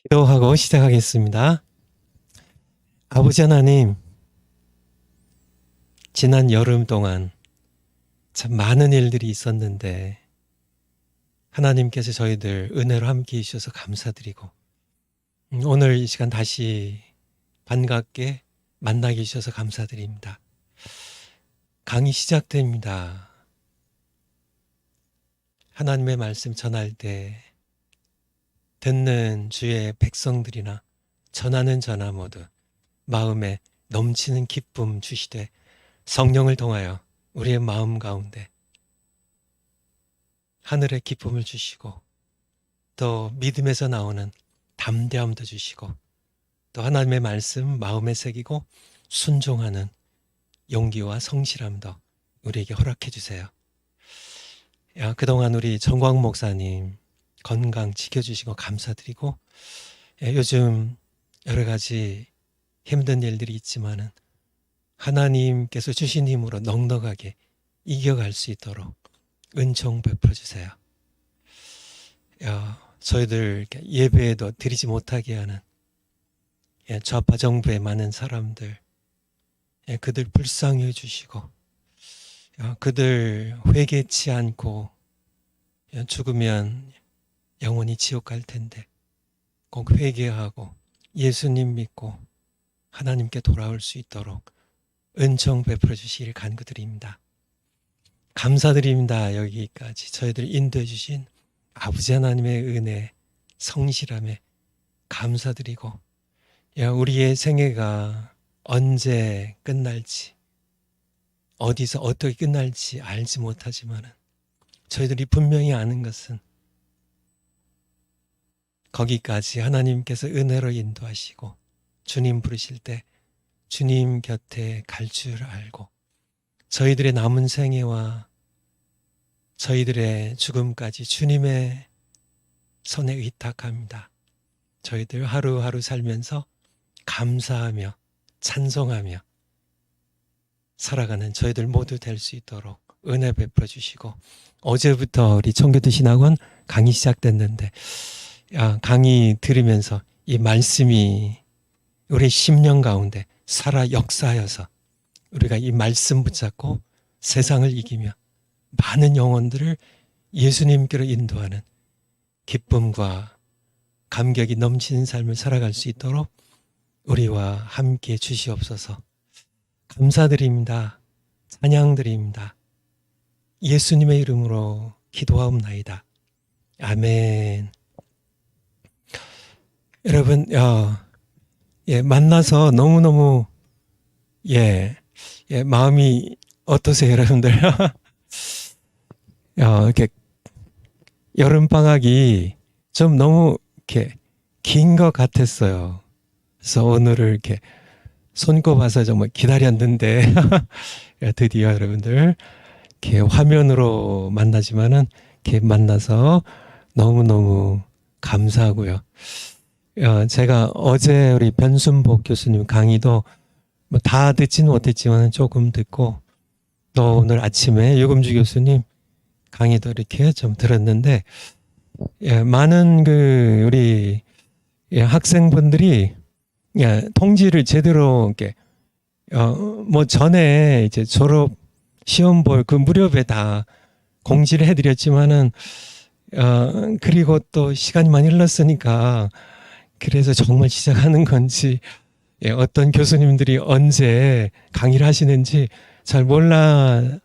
기도하고 시작하겠습니다. 아버지 하나님, 지난 여름 동안 참 많은 일들이 있었는데 하나님께서 저희들 은혜로 함께 해주셔서 감사드리고 오늘 이 시간 다시 반갑게 만나게 해주셔서 감사드립니다. 강의 시작됩니다. 하나님의 말씀 전할 때 듣는 주의 백성들이나 전하는 전하 모두 마음에 넘치는 기쁨 주시되 성령을 통하여 우리의 마음 가운데 하늘의 기쁨을 주시고 또 믿음에서 나오는 담대함도 주시고 또 하나님의 말씀 마음에 새기고 순종하는 용기와 성실함도 우리에게 허락해 주세요. 그동안 우리 정광 목사님 건강 지켜주시고 감사드리고 요즘 여러 가지 힘든 일들이 있지만은 하나님께서 주신 힘으로 넉넉하게 이겨갈 수 있도록 은총 베풀어 주세요. 저희들 예배에도 드리지 못하게 하는 좌파 정부의 많은 사람들 그들 불쌍히 해주시고 그들 회개치 않고 죽으면 영원히 지옥 갈 텐데 꼭 회개하고 예수님 믿고 하나님께 돌아올 수 있도록 은총 베풀어 주시길 간구드립니다. 감사드립니다. 여기까지 저희들 인도해 주신 아버지 하나님의 은혜, 성실함에 감사드리고 우리의 생애가 언제 끝날지 어디서 어떻게 끝날지 알지 못하지만 저희들이 분명히 아는 것은 거기까지 하나님께서 은혜로 인도하시고 주님 부르실 때 주님 곁에 갈 줄 알고 저희들의 남은 생애와 저희들의 죽음까지 주님의 손에 의탁합니다. 저희들 하루하루 살면서 감사하며 찬송하며 살아가는 저희들 모두 될 수 있도록 은혜 베풀어 주시고 어제부터 우리 청교도 신학원 강의 시작됐는데 강의 들으면서 이 말씀이 우리 심령 가운데 살아 역사하여서 우리가 이 말씀 붙잡고 세상을 이기며 많은 영혼들을 예수님께로 인도하는 기쁨과 감격이 넘치는 삶을 살아갈 수 있도록 우리와 함께 주시옵소서. 감사드립니다. 찬양드립니다. 예수님의 이름으로 기도하옵나이다. 아멘. 여러분, 만나서 너무너무 마음이 어떠세요, 여러분들? 이렇게 여름방학이 좀 너무 이렇게 긴 것 같았어요. 그래서 오늘을 이렇게 손꼽아서 정말 기다렸는데 드디어 여러분들 이렇게 화면으로 만나지만은 이렇게 만나서 너무너무 감사하고요. 제가 어제 우리 변순복 교수님 강의도 뭐 다 듣지는 못했지만 조금 듣고 또 오늘 아침에 유금주 교수님 강의도 이렇게 좀 들었는데 많은 우리 학생분들이 통지를 제대로 이렇게 뭐 전에 이제 졸업 시험 볼 그 무렵에 다 공지를 해드렸지만은 그리고 또 시간이 많이 흘렀으니까 그래서 정말 시작하는 건지 어떤 교수님들이 언제 강의를 하시는지 잘 몰라서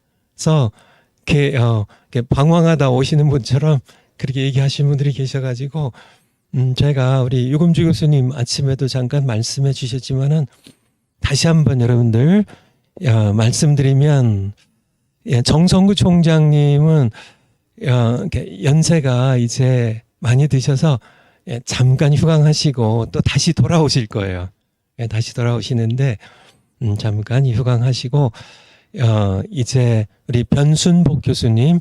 이렇게 방황하다 오시는 분처럼 그렇게 얘기하시는 분들이 계셔가지고 제가 우리 유금주 교수님 아침에도 잠깐 말씀해 주셨지만은 다시 한번 여러분들 말씀드리면 정성구 총장님은 연세가 이제 많이 드셔서 잠깐 휴강하시고 또 다시 돌아오실 거예요. 다시 돌아오시는데 잠깐 휴강하시고 이제 우리 변순복 교수님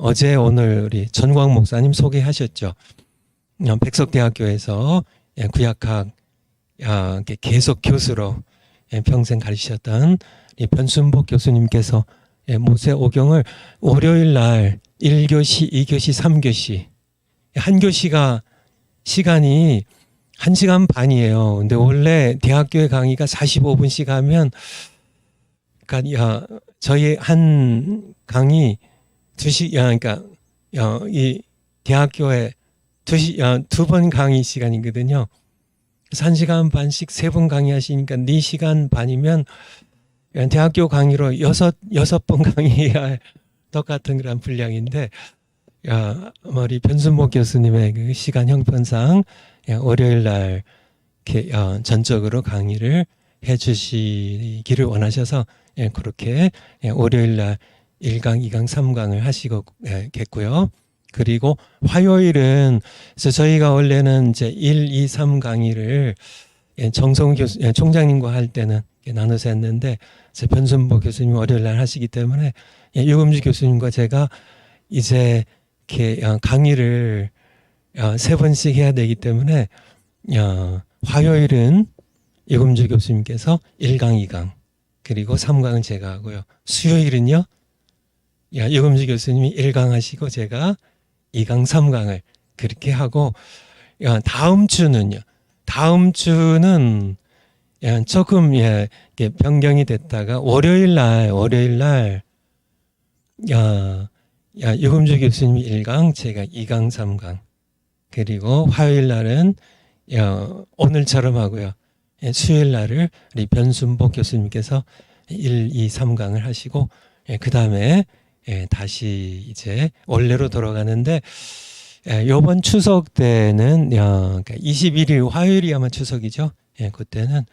어제 오늘 우리 전광 목사님 소개하셨죠. 백석대학교에서 구약학 계속 교수로 평생 가르치셨던 이 변순복 교수님께서 모세오경을 월요일 날 1교시, 2교시, 3교시 한 교시가 시간이 1시간 반이에요. 근데 원래 대학교의 강의가 45분씩 하면, 그러니까, 저희 한 강의 그러니까, 이 대학교에 두 번 강의 시간이거든요. 그래서 1시간 반씩 3번 강의하시니까 4시간 반이면 대학교 강의로 여섯 번 강의해야 똑같은 그런 분량인데, 우리 변순복 교수님의 그 시간 형편상 월요일 날 이렇게 전적으로 강의를 해주시기를 원하셔서 그렇게 월요일 날 1강, 2강, 3강을 하시겠고요. 그리고 화요일은 그래서 저희가 원래는 이제 1, 2, 3 강의를 정성훈 총장님과 할 때는 나눠서 했는데 변순복 교수님 월요일 날 하시기 때문에 유금주 교수님과 제가 이제 이렇게 강의를 3번씩 해야 되기 때문에 화요일은 유금주 교수님께서 1강, 2강 그리고 3강은 제가 하고요. 수요일은요 유금주 교수님이 1강 하시고 제가 2강, 3강을 그렇게 하고 다음 주는요. 다음 주는 조금 변경이 됐다가 월요일 날 유금주 교수님이 1강, 제가 2강, 3강 그리고 화요일 날은 오늘처럼 하고요. 수요일 날을 우리 변순복 교수님께서 1, 2, 3강을 하시고 그 다음에 다시 이제 원래로 돌아가는데 요번 추석 때는 21일 화요일이 아마 추석이죠. 그때는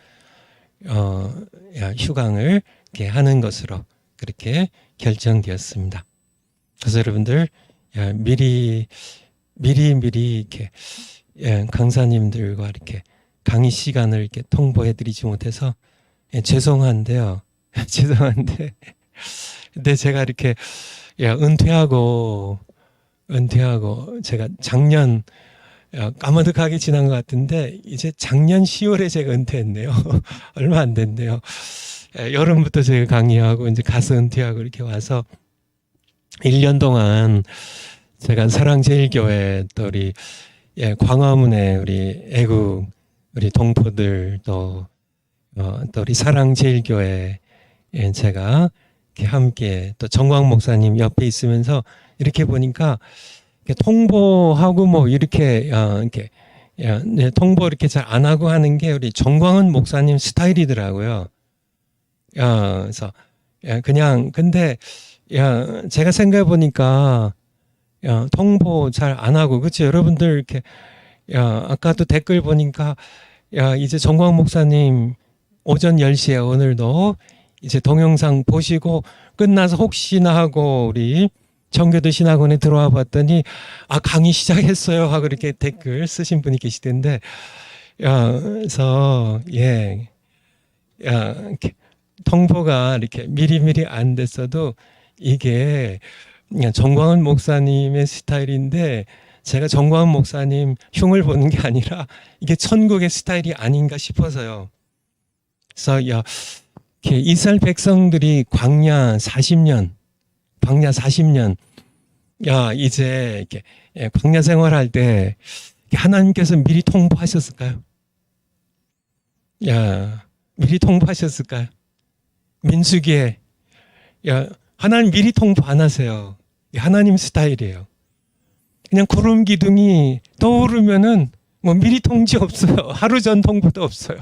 휴강을 이렇게 하는 것으로 그렇게 결정되었습니다. 그래서 여러분들 미리 이렇게 강사님들과 이렇게 강의 시간을 이렇게 통보해드리지 못해서 죄송한데요. 죄송한데 근데 제가 이렇게 은퇴하고 제가 작년 까마득하게 지난 것 같은데 이제 작년 10월에 제가 은퇴했네요. 얼마 안 됐네요. 여름부터 제가 강의하고 이제 가서 은퇴하고 이렇게 와서 1년 동안 제가 사랑제일교회 또 우리 광화문에 우리 애국 우리 동포들 또 우리 사랑제일교회 제가 함께 또 정광 목사님 옆에 있으면서 이렇게 보니까 통보하고 뭐 이렇게 통보 이렇게 잘 안 하고 하는 게 우리 정광훈 목사님 스타일이더라고요. 그래서 그냥 근데 제가 생각해 보니까 통보 잘 안 하고 그렇죠 여러분들 이렇게 아까도 댓글 보니까 이제 정광 목사님 오전 10시에 오늘도 이제 동영상 보시고 끝나서 혹시나 하고 우리 청교도 신학원에 들어와 봤더니 강의 시작했어요 하고 이렇게 댓글 쓰신 분이 계시던데 그래서 통보가 이렇게 미리미리 안 됐어도 이게 정광훈 목사님의 스타일인데 제가 정광훈 목사님 흉을 보는 게 아니라 이게 천국의 스타일이 아닌가 싶어서요. 그래서 이스라엘 백성들이 광야 40년 이제 이렇게 광야 생활할 때 하나님께서 미리 통보하셨을까요? 미리 통보하셨을까요? 민수기에 하나님 미리 통보 안 하세요. 하나님 스타일이에요. 그냥 구름 기둥이 떠오르면은 뭐 미리 통지 없어요. 하루 전 통보도 없어요.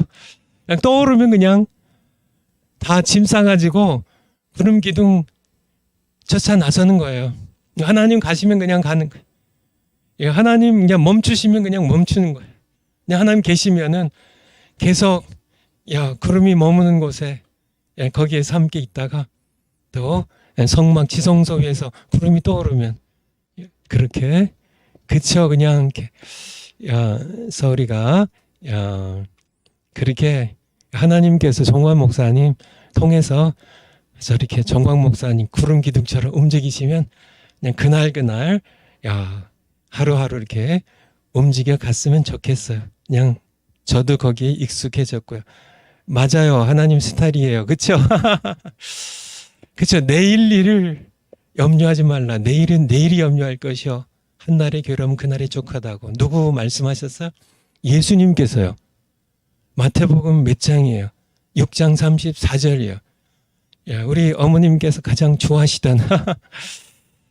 그냥 떠오르면 그냥 다 짐 싸가지고 구름 기둥 쫓아 나서는 거예요. 하나님 가시면 그냥 가는 거예요. 하나님 그냥 멈추시면 그냥 멈추는 거예요. 그냥 하나님 계시면은 계속 구름이 머무는 곳에 거기에서 함께 있다가 또 성막 지성소 위에서 구름이 떠오르면 그렇게 그쵸 그냥 이렇게 서울이가 그렇게 하나님께서 정광 목사님 통해서 저렇게 정광 목사님 구름 기둥처럼 움직이시면 그냥 그날 하루하루 이렇게 움직여 갔으면 좋겠어요. 그냥 저도 거기에 익숙해졌고요. 맞아요. 하나님 스타일이에요. 그쵸? 그쵸? 내일 일을 염려하지 말라. 내일은 내일이 염려할 것이요. 한날의 괴로움 그날이 족하다고. 누구 말씀하셨어요? 예수님께서요. 마태복음 몇 장이에요? 6장 34절이에요. 우리 어머님께서 가장 좋아하시던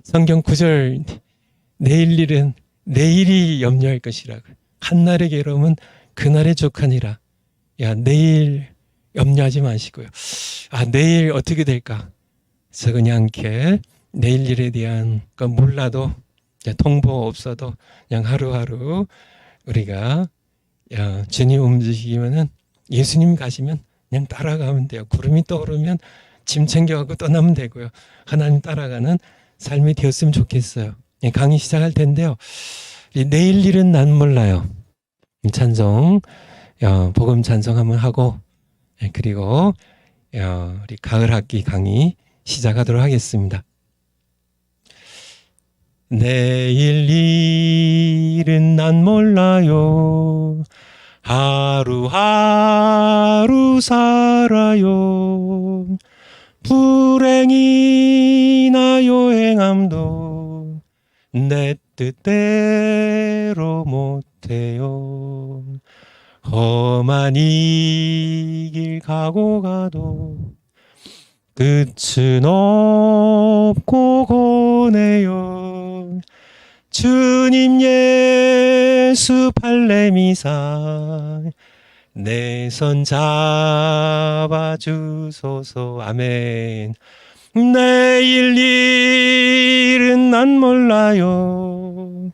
성경 구절, 내일 일은 내일이 염려할 것이라고. 한날의 괴로움은 그날의 족하니라. 내일 염려하지 마시고요. 내일 어떻게 될까? 그래서 그냥 이렇게 내일 일에 대한 건 몰라도, 통보 없어도 그냥 하루하루 우리가 주님 움직이면은, 예수님 가시면 그냥 따라가면 돼요. 구름이 떠오르면 짐 챙겨가고 떠나면 되고요. 하나님 따라가는 삶이 되었으면 좋겠어요. 강의 시작할 텐데요. 내일 일은 난 몰라요. 찬송, 복음 찬송 한번 하고, 그리고 우리 가을 학기 강의 시작하도록 하겠습니다. 내일 일은 난 몰라요. 하루하루 살아요. 불행이나 요행함도 내 뜻대로 못해요. 험한 이 길 가고 가도 끝은 없고 고네요. 주님 예수 발레미사 내 손 잡아주소서. 아멘. 내일 일은 난 몰라요.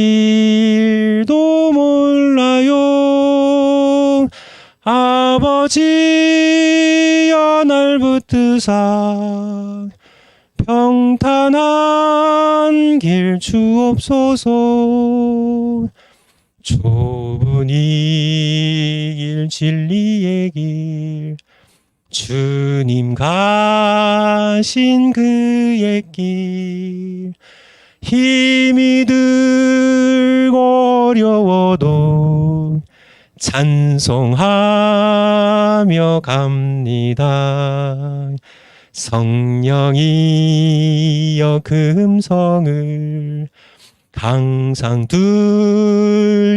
장래일도 몰라요. 아버지여 날 붙드사 평탄한 길 주옵소서. 좁은 이 길 진리의 길 주님 가신 그의 길 힘이 들고 어려워도 찬송하며 갑니다. 성령이여 그 음성을 항상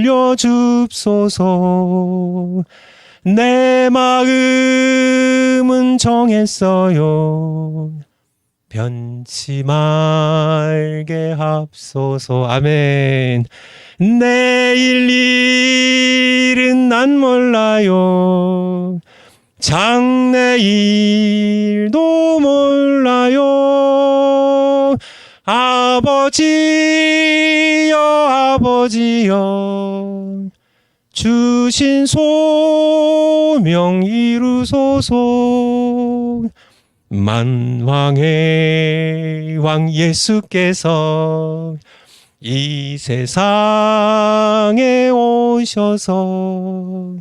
들려줍소서. 내 마음은 정했어요. 변치 말게 합소서. 아멘. 내일 일은 난 몰라요. 장래일도 몰라요. 아버지여 아버지여 주신 소명 이루소서. 만왕의 왕 예수께서 이 세상에 오셔서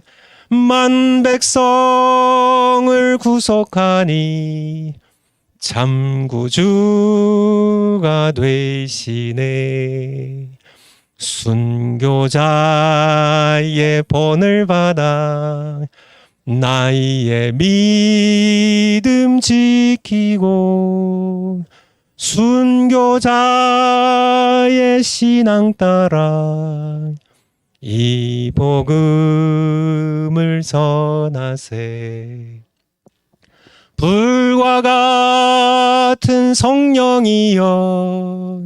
만 백성을 구속하니 참 구주가 되시네. 순교자의 본을 받아 나의 믿음 지키고 순교자의 신앙 따라 이 복음을 전하세. 불과 같은 성령이여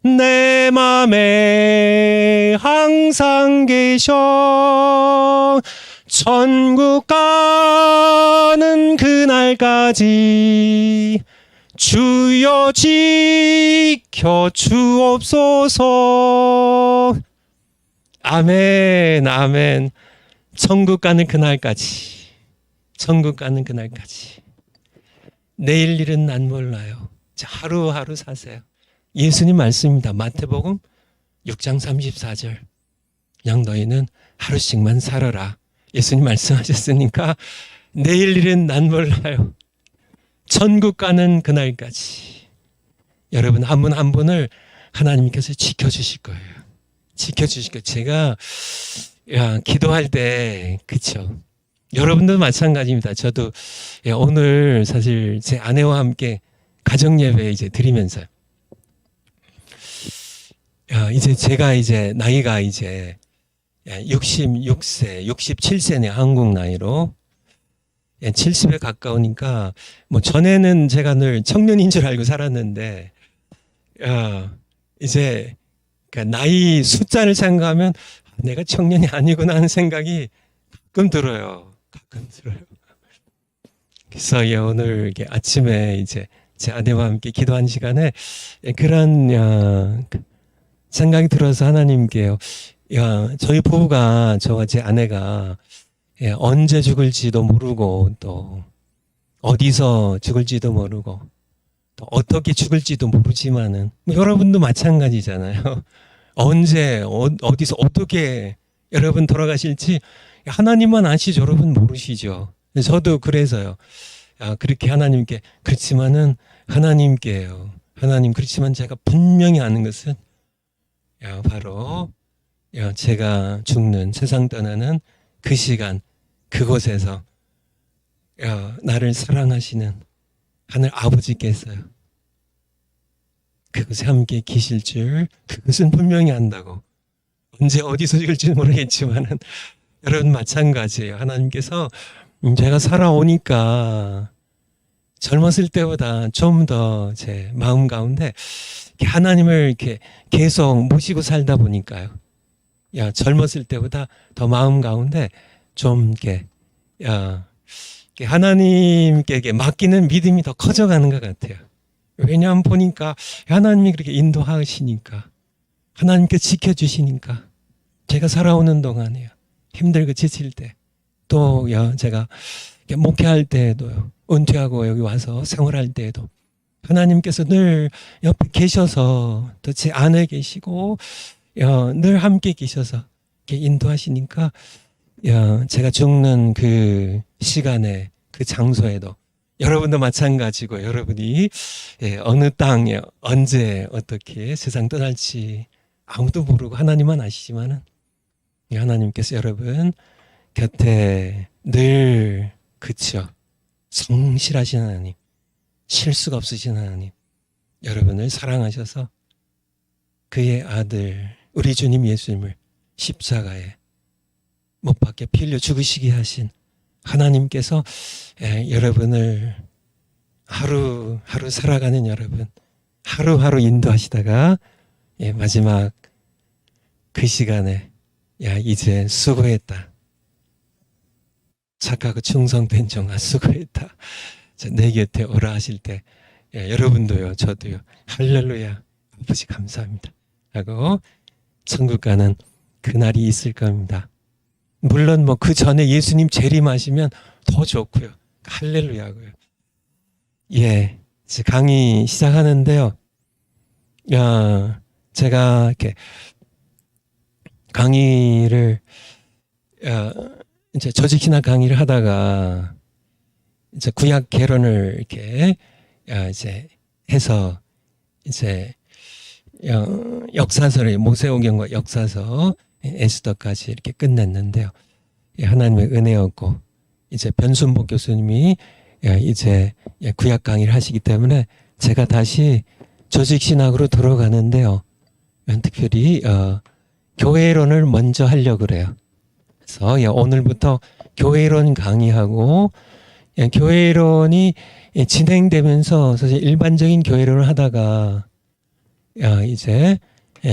내 맘에 항상 계셔. 천국 가는 그날까지 주여 지켜 주옵소서. 아멘 아멘. 천국 가는 그날까지, 천국 가는 그날까지. 내일 일은 난 몰라요. 자, 하루하루 사세요. 예수님 말씀입니다. 마태복음 6장 34절. 그냥 너희는 하루씩만 살아라. 예수님 말씀하셨으니까 내일 일은 난 몰라요. 천국 가는 그날까지. 여러분 한 분 한 분을 하나님께서 지켜주실 거예요. 지켜주실 거예요. 제가 기도할 때, 그쵸, 여러분도 마찬가지입니다. 저도 오늘 사실 제 아내와 함께 가정예배 이제 드리면서요. 이제 제가 이제 나이가 이제 66세, 67세네 한국 나이로 70에 가까우니까 뭐 전에는 제가 늘 청년인 줄 알고 살았는데 이제 그러니까 나이 숫자를 생각하면 내가 청년이 아니구나 하는 생각이 가끔 들어요. 가끔 들어요. 그래서 오늘 이렇게 아침에 이제 제 아내와 함께 기도한 시간에 그런 생각이 들어서 하나님께 저희 부부가 저와 제 아내가 언제 죽을지도 모르고 또 어디서 죽을지도 모르고 또 어떻게 죽을지도 모르지만은 여러분도 마찬가지잖아요. 언제 어디서 어떻게 여러분 돌아가실지 하나님만 아시죠. 여러분 모르시죠. 저도 그래서요. 그렇게 하나님께 그렇지만은 하나님께요. 하나님 그렇지만 제가 분명히 아는 것은 바로 제가 죽는 세상 떠나는 그 시간 그곳에서 나를 사랑하시는 하늘 아버지께서요. 그곳에 함께 계실 줄 그것은 분명히 안다고. 언제 어디서 죽을지 모르겠지만은 여러분 마찬가지예요. 하나님께서 제가 살아오니까 젊었을 때보다 좀 더 제 마음 가운데 하나님을 이렇게 계속 모시고 살다 보니까요. 젊었을 때보다 더 마음 가운데 좀 이렇게 하나님께 맡기는 믿음이 더 커져가는 것 같아요. 왜냐하면 보니까 하나님이 그렇게 인도하시니까 하나님께 지켜주시니까 제가 살아오는 동안에요. 힘들고 지칠 때 또 제가 목회할 때에도요. 은퇴하고 여기 와서 생활할 때에도 하나님께서 늘 옆에 계셔서 또 제 안에 계시고 늘 함께 계셔서 이렇게 인도하시니까 제가 죽는 그 시간에 그 장소에도 여러분도 마찬가지고 여러분이 어느 땅에 언제 어떻게 세상 떠날지 아무도 모르고 하나님만 아시지만은 하나님께서 여러분 곁에 늘 그쵸 성실하신 하나님 실수가 없으신 하나님 여러분을 사랑하셔서 그의 아들 우리 주님 예수님을 십자가에 못 박혀 피 흘려 죽으시게 하신 하나님께서 여러분을 하루하루 살아가는 여러분 하루하루 인도하시다가 마지막 그 시간에 이제 수고했다. 착하고 충성된 종아 수고했다. 내 곁에 오라 하실 때 여러분도요 저도요 할렐루야 아버지 감사합니다 하고 천국 가는 그날이 있을 겁니다. 물론 뭐 그 전에 예수님 재림하시면 더 좋고요. 할렐루야고요. 이제 강의 시작하는데요. 제가 이렇게 강의를 이제 조직신학 강의를 하다가 이제 구약 개론을 이렇게 이제 해서 이제 역사서를 모세오경과 역사서 에스더까지 이렇게 끝냈는데요. 하나님의 은혜였고 이제 변순복 교수님이 이제 구약 강의를 하시기 때문에 제가 다시 조직신학으로 들어가는데요. 특별히 교회론을 먼저 하려고 그래요. 그래서 오늘부터 교회론 강의하고 교회론이 진행되면서 사실 일반적인 교회론을 하다가 이제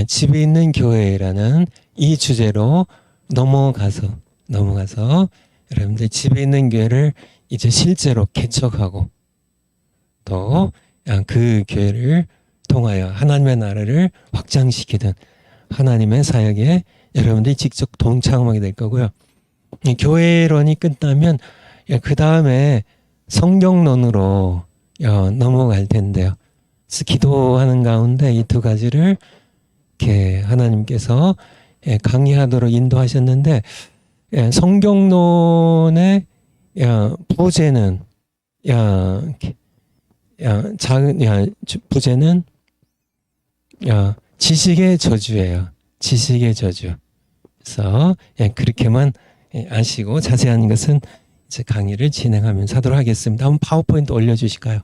집에 있는 교회라는 이 주제로 넘어가서 여러분들 집에 있는 교회를 이제 실제로 개척하고 또 그 교회를 통하여 하나님의 나라를 확장시키는 하나님의 사역에 여러분들이 직접 동참하게 될 거고요. 교회론이 끝나면 그 다음에 성경론으로 넘어갈 텐데요. 그래서 기도하는 가운데 이 두 가지를 이렇게 하나님께서 강의하도록 인도하셨는데 성경론의 부제는 부제는 지식의 저주예요. 지식의 저주. 그래서 그렇게만 아시고 자세한 것은 이제 강의를 진행하면서 하도록 하겠습니다. 한번 파워포인트 올려주실까요?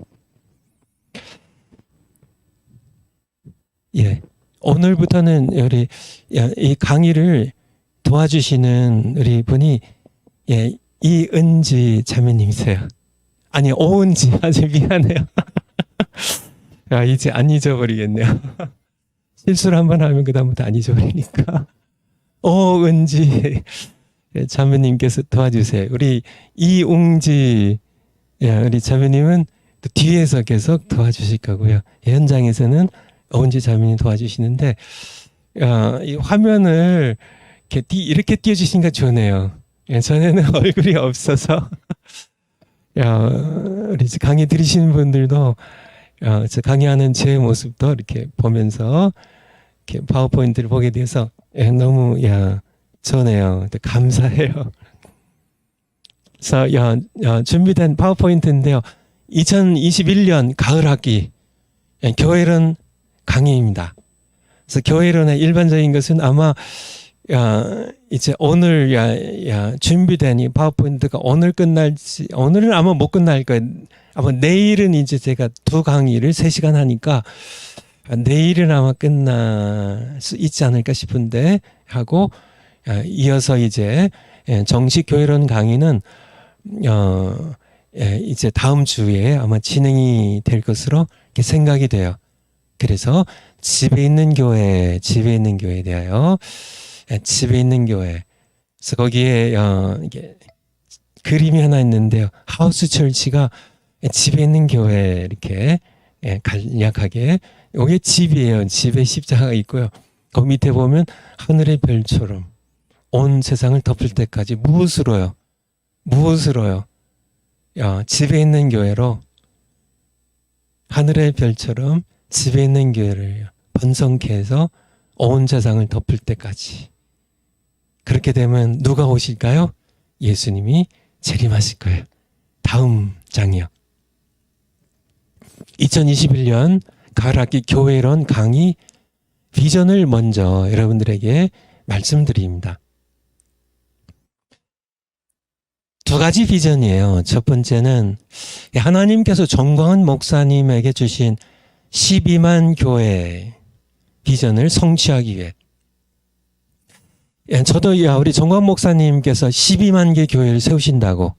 오늘부터는 우리 이 강의를 도와주시는 우리 분이 이은지 자매님이세요. 아니 오은지 아주 미안해요. 이제 안 잊어버리겠네요. 실수를 한번 하면 그다음부터 안 잊어버리니까. 오은지 자매님께서 도와주세요. 우리 이웅지 우리 자매님은 또 뒤에서 계속 도와주실 거고요. 현장에서는 오은지 자매님 도와주시는데 이 화면을 이렇게 띄워주시니까 좋네요. 전에는 얼굴이 없어서 우리 강의 들으시는 분들도 저 강의하는 제 모습도 이렇게 보면서 이렇게 파워포인트를 보게 돼서 너무 좋네요. 감사해요. 그래서 준비된 파워포인트인데요. 2021년 가을 학기 교회론 강의입니다. 그래서 교회론의 일반적인 것은 아마 이제 오늘 준비된 이 파워포인트가 오늘 끝날지, 오늘은 아마 못 끝날 거예요. 아마 내일은 이제 제가 두 강의를 3시간 하니까 내일은 아마 끝날 수 있지 않을까 싶은데 하고 이어서 이제 정식 교회론 강의는 이제 다음 주에 아마 진행이 될 것으로 이렇게 생각이 돼요. 그래서 집에 있는 교회에 대하여 집에 있는 교회. 그래서 거기에 이게 그림이 하나 있는데요. 하우스 철치가 집에 있는 교회 이렇게 간략하게 이게 집이에요. 집에 십자가가 있고요. 그 밑에 보면 하늘의 별처럼 온 세상을 덮을 때까지 무엇으로요? 집에 있는 교회로 하늘의 별처럼 집에 있는 교회를 번성케 해서 온 세상을 덮을 때까지. 그렇게 되면 누가 오실까요? 예수님이 재림하실 거예요. 다음 장이요. 2021년 가을학기 교회론 강의 비전을 먼저 여러분들에게 말씀드립니다. 두 가지 비전이에요. 첫 번째는 하나님께서 정광훈 목사님에게 주신 12만 교회 비전을 성취하기 위해 저도 우리 정광훈 목사님께서 12만 개 교회를 세우신다고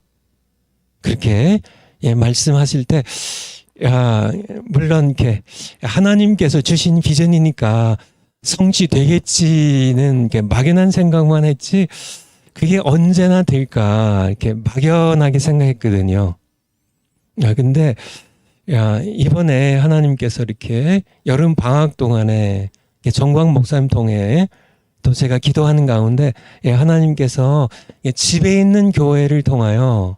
그렇게 말씀하실 때 물론 이렇게 하나님께서 주신 비전이니까 성취되겠지는 막연한 생각만 했지 그게 언제나 될까 이렇게 막연하게 생각했거든요. 근데 이번에 하나님께서 이렇게 여름 방학 동안에 정광 목사님 통해 또 제가 기도하는 가운데 하나님께서 집에 있는 교회를 통하여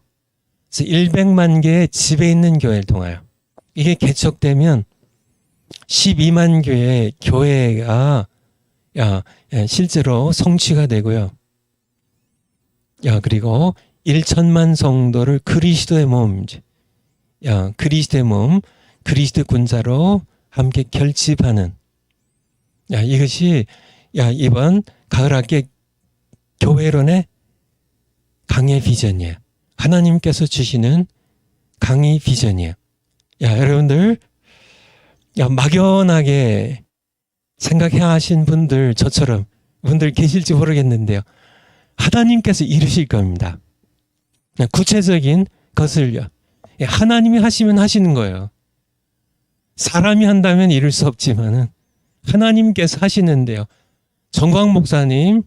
100만 개의 집에 있는 교회를 통하여 이게 개척되면 12만 개의 교회가 실제로 성취가 되고요. 그리고 1천만 성도를 그리스도의 몸, 그리스도 군사로 함께 결집하는 이것이 이번 가을학기 교회론의 강의 비전이에요. 하나님께서 주시는 강의 비전이에요. 여러분들 막연하게 생각해야 하신 분들 저처럼 분들 계실지 모르겠는데요. 하나님께서 이루실 겁니다. 구체적인 것을요. 하나님이 하시면 하시는 거예요. 사람이 한다면 이룰 수 없지만은 하나님께서 하시는데요. 정광 목사님,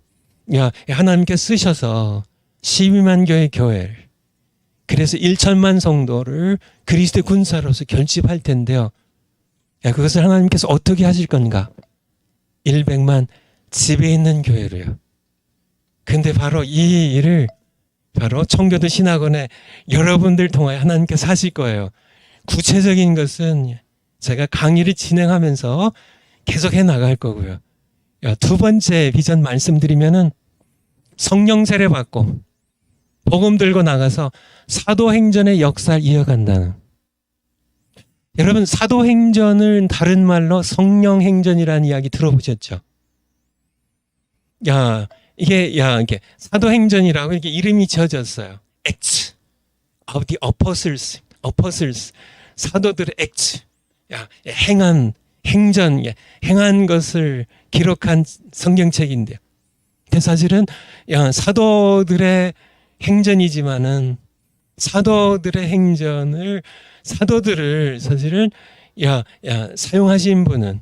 하나님께서 쓰셔서 12만 교회 교회를 그래서 1천만 성도를 그리스도의 군사로서 결집할 텐데요. 그것을 하나님께서 어떻게 하실 건가? 100만 집에 있는 교회로요. 근데 바로 이 일을 바로 청교도 신학원에 여러분들 통하여 하나님께서 하실 거예요. 구체적인 것은 제가 강의를 진행하면서 계속 해 나갈 거고요. 두 번째 비전 말씀드리면은 성령 세례 받고 복음 들고 나가서 사도행전의 역사를 이어간다는. 여러분 사도행전은 다른 말로 성령행전이라는 이야기 들어보셨죠? 이게 사도행전이라고 이렇게 이름이 지어졌어요. Acts of the Apostles. 사도들의 Acts. 행한 행전, 행한 것을 기록한 성경책인데요. 근데 사실은 사도들의 행전이지만은 사도들의 행전을 사도들을 사실은 사용하신 분은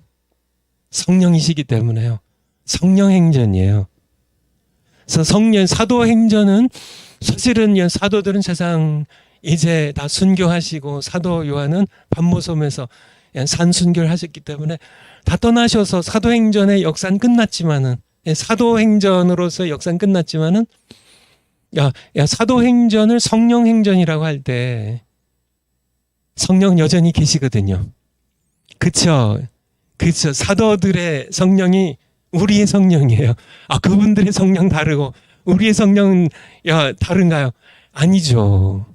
성령이시기 때문에요. 성령 행전이에요. 그래서 사도 행전은 사실은 사도들은 세상 이제 다 순교하시고 사도 요한은 반모섬에서 산순교를 하셨기 때문에 다 떠나셔서 사도행전의 역사는 끝났지만은 사도행전으로서 역사는 끝났지만은 사도행전을 성령행전이라고 할 때 성령 여전히 계시거든요. 그쵸? 사도들의 성령이 우리의 성령이에요. 그분들의 성령 다르고 우리의 성령은 다른가요? 아니죠.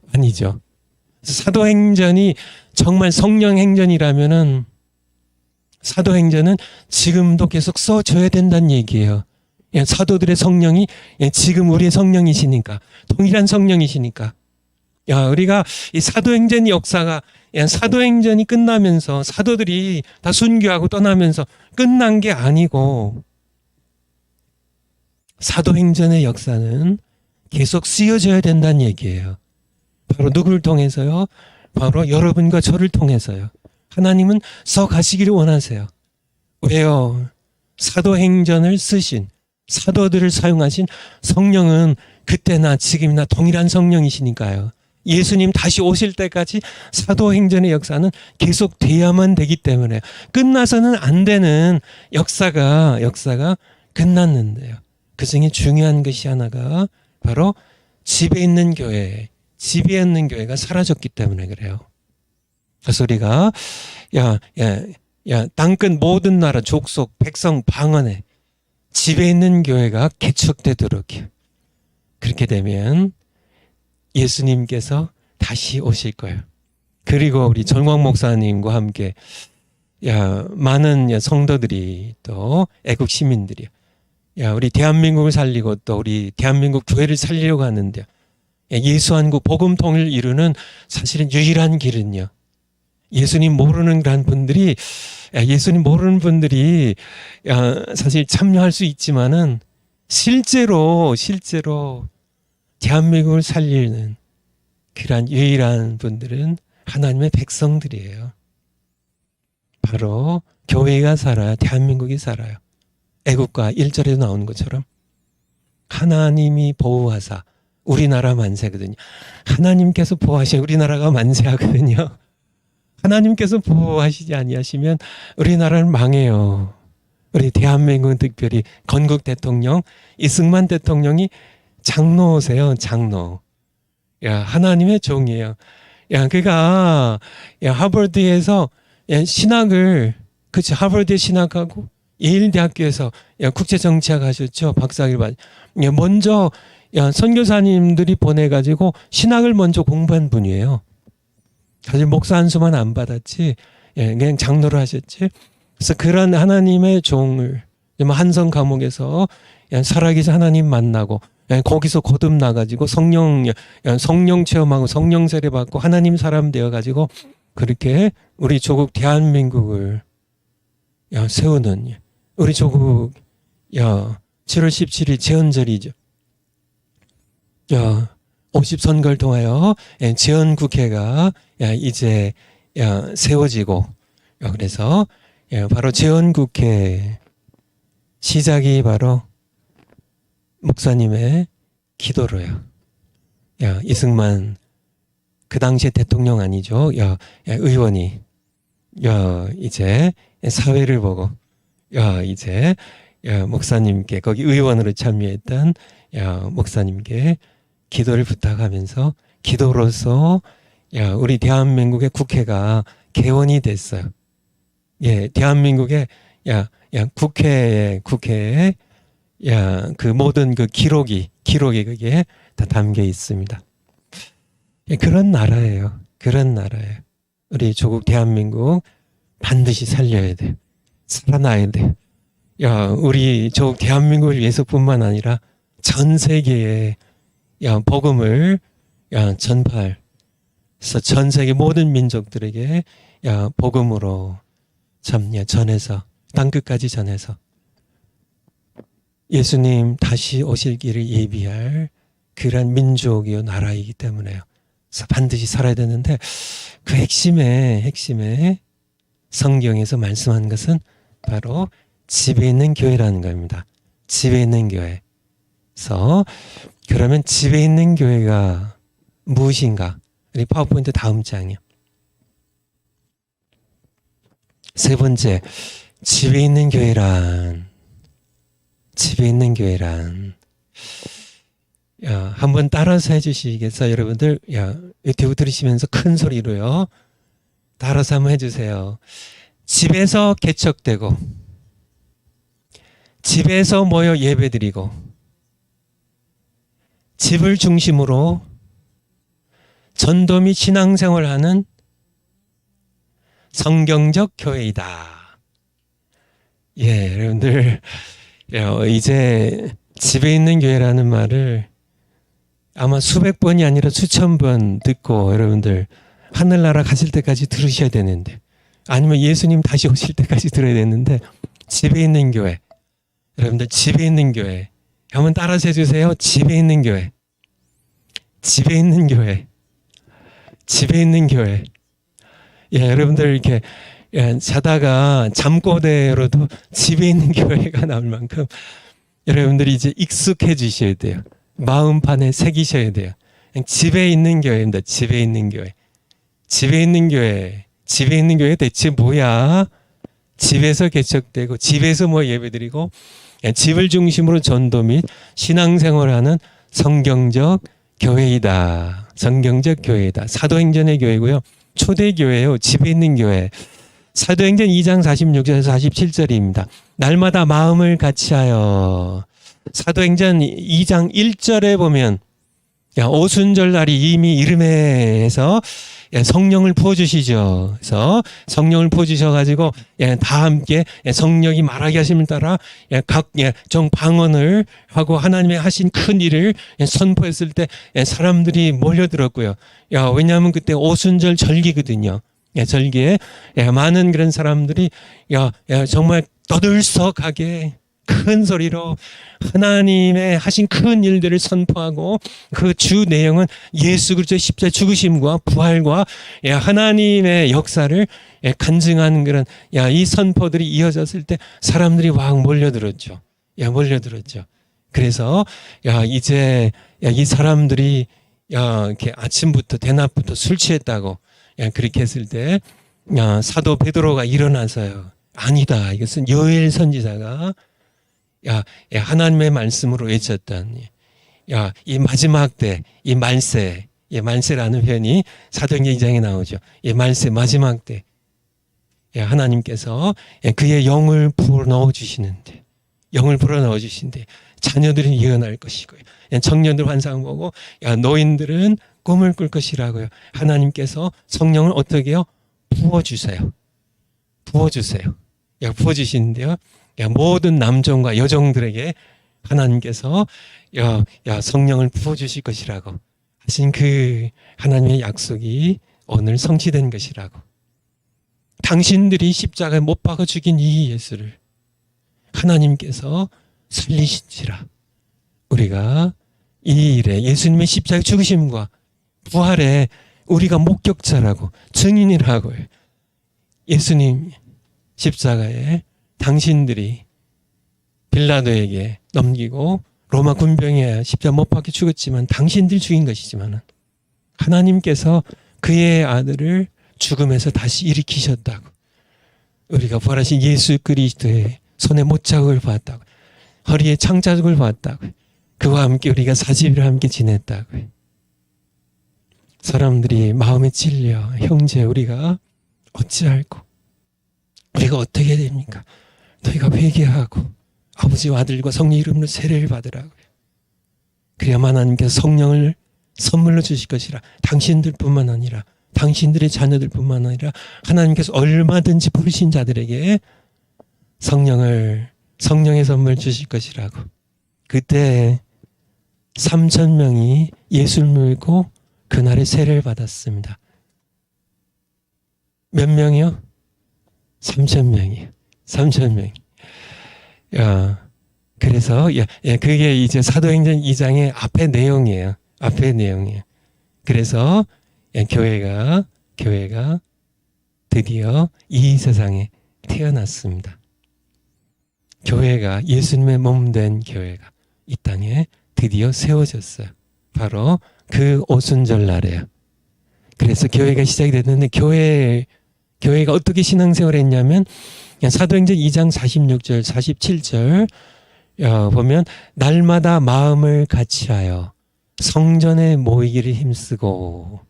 사도행전이 정말 성령행전이라면은 사도행전은 지금도 계속 써줘야 된다는 얘기예요. 사도들의 성령이 지금 우리의 성령이시니까, 동일한 성령이시니까. 우리가 이 사도행전 역사가 사도행전이 끝나면서 사도들이 다 순교하고 떠나면서 끝난 게 아니고 사도행전의 역사는 계속 쓰여져야 된다는 얘기예요. 바로 누구를 통해서요? 바로 여러분과 저를 통해서요. 하나님은 써가시기를 원하세요. 왜요? 사도행전을 쓰신 사도들을 사용하신 성령은 그때나 지금이나 동일한 성령이시니까요. 예수님 다시 오실 때까지 사도행전의 역사는 계속 돼야만 되기 때문에 끝나서는 안 되는 역사가 끝났는데요. 그 중에 중요한 것이 하나가 바로 집에 있는 교회가 사라졌기 때문에 그래요. 그래서 우리가 땅끝 모든 나라 족속 백성 방언에 집에 있는 교회가 개척되도록 그렇게 되면 예수님께서 다시 오실 거예요. 그리고 우리 전광 목사님과 함께 많은 성도들이 또 애국 시민들이 우리 대한민국을 살리고 또 우리 대한민국 교회를 살리려고 하는데 예수한국 복음통일을 이루는 사실은 유일한 길은요. 예수님 모르는 분들이 사실 참여할 수 있지만은 실제로 대한민국을 살리는 그러한 유일한 분들은 하나님의 백성들이에요. 바로 교회가 살아야 대한민국이 살아요. 애국가 1절에도 나오는 것처럼 하나님이 보호하사 우리나라 만세거든요. 하나님께서 보호하시면 우리나라가 만세하거든요. 하나님께서 보호하시지 아니하시면 우리나라는 망해요. 우리 대한민국은 특별히 건국 대통령 이승만 대통령이 장로세요. 장로. 하나님의 종이에요. 그가 하버드에서 신학을 하버드에 신학하고 예일 대학교에서 국제정치학 하셨죠. 박사학위를 받. 먼저 선교사님들이 보내가지고 신학을 먼저 공부한 분이에요. 사실 목사 한 수만 안 받았지, 그냥 장로를 하셨지. 그래서 그런 하나님의 종을 한성 감옥에서 살아계신 하나님 만나고 거기서 거듭나가지고 성령 체험하고 성령 세례 받고 하나님 사람 되어가지고 그렇게 우리 조국 대한민국을 세우는 우리 조국 7월 17일 제헌절이죠. 50선거를 통하여 제헌국회가 이제 세워지고 그래서 바로 제헌국회 시작이 바로 목사님의 기도로요. 이승만 그 당시에 대통령 아니죠. 의원이 이제 사회를 보고 이제 목사님께 거기 의원으로 참여했던 목사님께 기도를 부탁하면서 기도로서 우리 대한민국의 국회가 개원이 됐어요. 대한민국의 국회에 그 모든 그 기록이 그게 다 담겨 있습니다. 그런 나라예요. 우리 조국 대한민국 반드시 살려야 돼. 살아나야 돼. 우리 조국 대한민국을 위해서뿐만 아니라 전 세계에 복음을 전파해서 전 세계 모든 민족들에게 복음으로 참 전해서 땅끝까지 전해서 예수님 다시 오실 길을 예비할 그런 민족이요 나라이기 때문에요. 그래서 반드시 살아야 되는데 그 핵심에 성경에서 말씀한 것은 바로 집에 있는 교회라는 겁니다. 집에 있는 교회. 그래서 그러면 집에 있는 교회가 무엇인가? 우리 파워포인트 다음 장이요. 세 번째, 집에 있는 교회란 한번 따라서 해주시겠어요? 여러분들 유튜브 들으시면서 큰 소리로요. 따라서 한번 해주세요. 집에서 개척되고 집에서 모여 예배드리고 집을 중심으로 전도 및 신앙생활하는 성경적 교회이다. 여러분들 이제 집에 있는 교회라는 말을 아마 수백 번이 아니라 수천 번 듣고 여러분들 하늘나라 가실 때까지 들으셔야 되는데 아니면 예수님 다시 오실 때까지 들어야 되는데 집에 있는 교회 여러분들 집에 있는 교회 한번 따라서 해주세요. 집에 있는 교회 집에 있는 교회 집에 있는 교회 여러분들 이렇게 자다가 잠꼬대로도 집에 있는 교회가 나올 만큼 여러분들이 이제 익숙해지셔야 돼요. 마음판에 새기셔야 돼요. 집에 있는 교회입니다. 집에 있는 교회. 집에 있는 교회. 집에 있는 교회 대체 뭐야? 집에서 개척되고 집에서 뭐 예배드리고 집을 중심으로 전도 및 신앙생활하는 성경적 교회이다. 성경적 교회이다. 사도행전의 교회고요. 초대교회요. 집에 있는 교회. 사도행전 2장 46절에서 47절입니다. 날마다 마음을 같이하여 사도행전 2장 1절에 보면 오순절 날이 이미 이름에서 성령을 부어주시죠. 그래서 성령을 부어주셔가지고 다 함께 성령이 말하게 하심을 따라 각 정방언을 하고 하나님의 하신 큰 일을 선포했을 때 사람들이 몰려들었고요. 왜냐하면 그때 오순절 절기거든요. 절기에 많은 그런 사람들이 정말 떠들썩하게 큰 소리로 하나님의 하신 큰 일들을 선포하고 그 주 내용은 예수 그리스도의 십자가 죽으심과 부활과 하나님의 역사를 간증하는 그런 이 선포들이 이어졌을 때 사람들이 막 몰려들었죠. 몰려들었죠. 그래서 이제 이 사람들이 이렇게 아침부터 대낮부터 술 취했다고 그렇게 했을 때 사도 베드로가 일어나서요. 아니다. 이것은 요엘 선지자가 하나님의 말씀으로 외쳤던 이 마지막 때, 이 말세라는 표현이 사도행전 2장에 나오죠. 이 말세 마지막 때 하나님께서 그의 영을 불어넣어 주시는데 자녀들은 예언할 것이고요. 청년들 환상 보고 노인들은 꿈을 꿀 것이라고요. 하나님께서 성령을 어떻게 해요? 부어주세요. 부어주시는데요. 모든 남종과 여종들에게 하나님께서 성령을 부어주실 것이라고 하신 그 하나님의 약속이 오늘 성취된 것이라고. 당신들이 십자가에 못 박아 죽인 이 예수를 하나님께서 살리신지라. 우리가 이 일에 예수님의 십자가 죽으심과 부활에 우리가 목격자라고 증인이라고요. 예수님 십자가에 당신들이 빌라도에게 넘기고 로마 군병에 십자가 못 박혀 죽었지만 당신들 죽인 것이지만 하나님께서 그의 아들을 죽음에서 다시 일으키셨다고. 우리가 부활하신 예수 그리스도의 손에 못자국을 봤다고. 허리에 창자국을 봤다고. 그와 함께 우리가 40일을 함께 지냈다고. 사람들이 마음에 찔려 형제 우리가 어찌할꼬 우리가 어떻게 해야 됩니까? 너희가 회개하고 아버지와 아들과 성령 이름으로 세례를 받으라고요. 그래야만 하나님께서 성령을 선물로 주실 것이라. 당신들뿐만 아니라 당신들의 자녀들뿐만 아니라 하나님께서 얼마든지 부르신 자들에게 성령의 선물 주실 것이라고. 그때 3,000명이 예수를 믿고 그날에 세례를 받았습니다. 몇 명이요? 3,000명이에요. 3,000명. 야, 그래서 그게 이제 사도행전 2장의 앞의 내용이에요. 앞의 내용이에요. 그래서 교회가 드디어 이 세상에 태어났습니다. 교회가 예수님의 몸 된 교회가 이 땅에 드디어 세워졌어요. 바로 그 오순절 날에요. 그래서 교회가 시작이 됐는데 교회가 어떻게 신앙생활을 했냐면 사도행전 2장 46절 47절 보면 날마다 마음을 같이하여 성전에 모이기를 힘쓰고.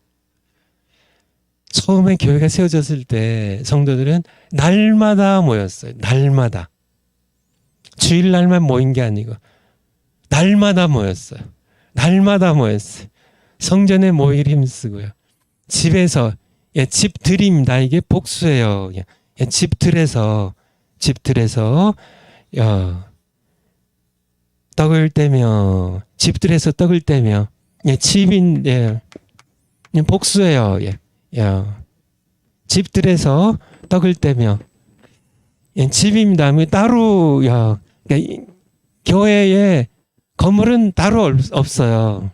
처음에 교회가 세워졌을 때 성도들은 날마다 모였어요. 날마다. 주일날만 모인 게 아니고 날마다 모였어요. 날마다 모였어요. 성전에 모이기를 힘쓰고요. 집에서 집들입니다. 이게 복수예요. 집들에서 떡을 떼며 집들에서 떡을 떼며 집인데 복수예요. 집들에서 떡을 떼며 집입니다. 따로 교회에 건물은 따로 없어요.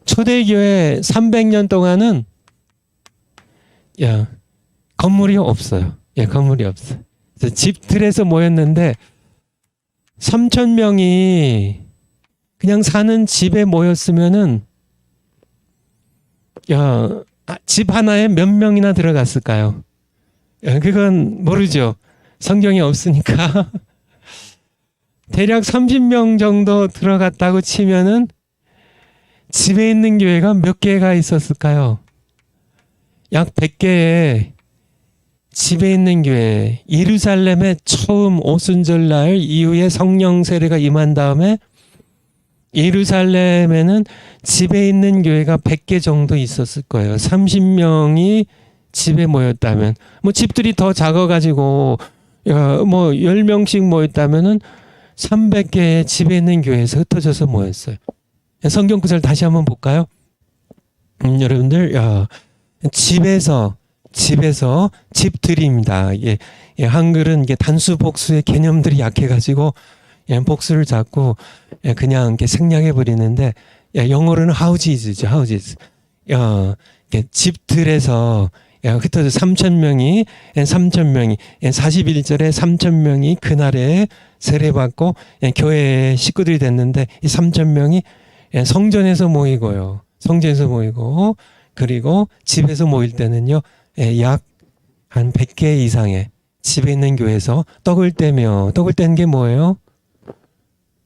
초대교회 300년 동안은 건물이 없어요. 건물이 없어요. 그래서 집들에서 모였는데 3,000명이 그냥 사는 집에 모였으면은 집 하나에 몇 명이나 들어갔을까요? 그건 모르죠. 성경이 없으니까. 대략 30명 정도 들어갔다고 치면은 집에 있는 교회가 몇 개가 있었을까요? 약 100개의 집에 있는 교회. 예루살렘에 처음 오순절날 이후에 성령 세례가 임한 다음에 예루살렘에는 집에 있는 교회가 100개 정도 있었을 거예요. 30명이 집에 모였다면, 집들이 더 작아가지고 10명씩 모였다면은 300개의 집에 있는 교회에서 흩어져서 모였어요. 성경 구절 다시 한번 볼까요? 여러분들 집에서 집들입니다. 한글은 이게 단수 복수의 개념들이 약해가지고 복수를 잡고 그냥 이렇게 생략해 버리는데 영어로는 house죠. houses. 집들에서 흩어져 3,000명이 41절에 3,000명이 그날에 세례받고 교회 식구들이 됐는데 이 3,000명이 성전에서 모이고요. 성전에서 모이고 그리고 집에서 모일 때는요. 약 한 100개 이상의 집에 있는 교회에서 떡을 떼며 떡을 떼는 게 뭐예요?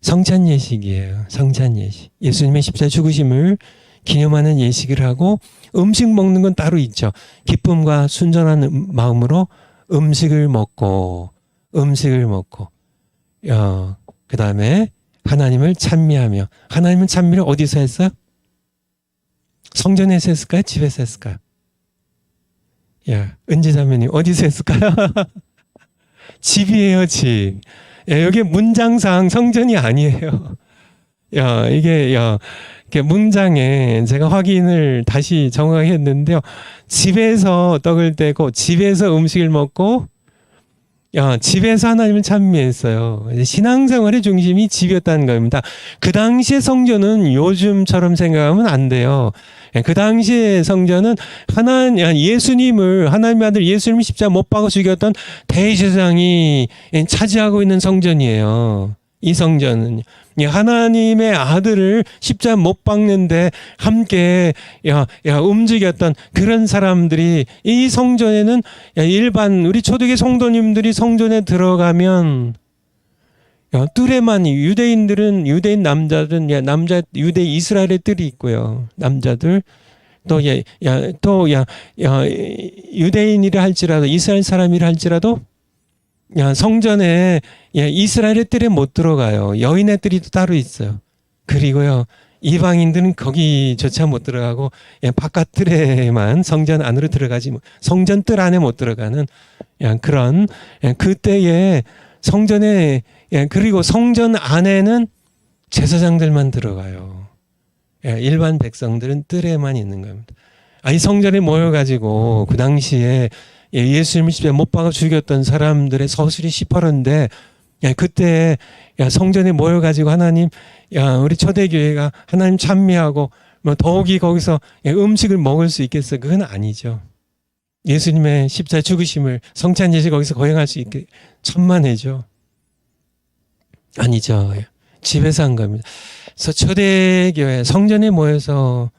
성찬 예식이에요. 성찬 예식. 예수님의 십자가 죽으심을 기념하는 예식을 하고 음식 먹는 건 따로 있죠. 기쁨과 순전한 마음으로 음식을 먹고 그 다음에 하나님을 찬미하며. 하나님은 찬미를 어디서 했어요? 성전에서 했을까요? 집에서 했을까요? 은지자매님 어디서 했을까요? 집이에요, 집. 여기 문장상 성전이 아니에요. 이게 문장에 제가 확인을 다시 정확하게 했는데요. 집에서 떡을 떼고 집에서 음식을 먹고 집에서 하나님을 찬미했어요. 신앙생활의 중심이 집이었다는 겁니다. 그 당시의 성전은 요즘처럼 생각하면 안 돼요. 그 당시의 성전은 예수님을, 하나님의 아들 예수님을 십자가 못 박아 죽였던 대제사장이 차지하고 있는 성전이에요. 이 성전은 하나님의 아들을 십자가 못 박는데 함께 움직였던 그런 사람들이 이 성전에는 일반 우리 초대교회 성도님들이 성전에 들어가면 뜰에만 유대인 남자들은 유대 이스라엘의 뜰이 있고요. 남자들 또 유대인이라 할지라도 이스라엘 사람이라 할지라도 성전에 이스라엘의 뜰에 못 들어가요. 여인의 뜰이 따로 있어요. 그리고요 이방인들은 거기조차 못 들어가고 바깥 뜰에만 성전 안으로 들어가지 성전 뜰 안에 못 들어가는 그런 그때의 성전에 그리고 성전 안에는 제사장들만 들어가요. 일반 백성들은 뜰에만 있는 겁니다. 이 성전에 모여가지고 그 당시에 예수님을 십자가에 못 박아 죽였던 사람들의 서술이 시퍼런데, 그때 성전에 모여가지고 하나님, 우리 초대교회가 하나님 찬미하고 뭐 더욱이 거기서 음식을 먹을 수 있겠어? 그건 아니죠. 예수님의 십자가 죽으심을 성찬 예식 거기서 거행할 수 있게 천만회죠. 아니죠. 집에서 한 겁니다. 그래서 초대교회 성전에 모여서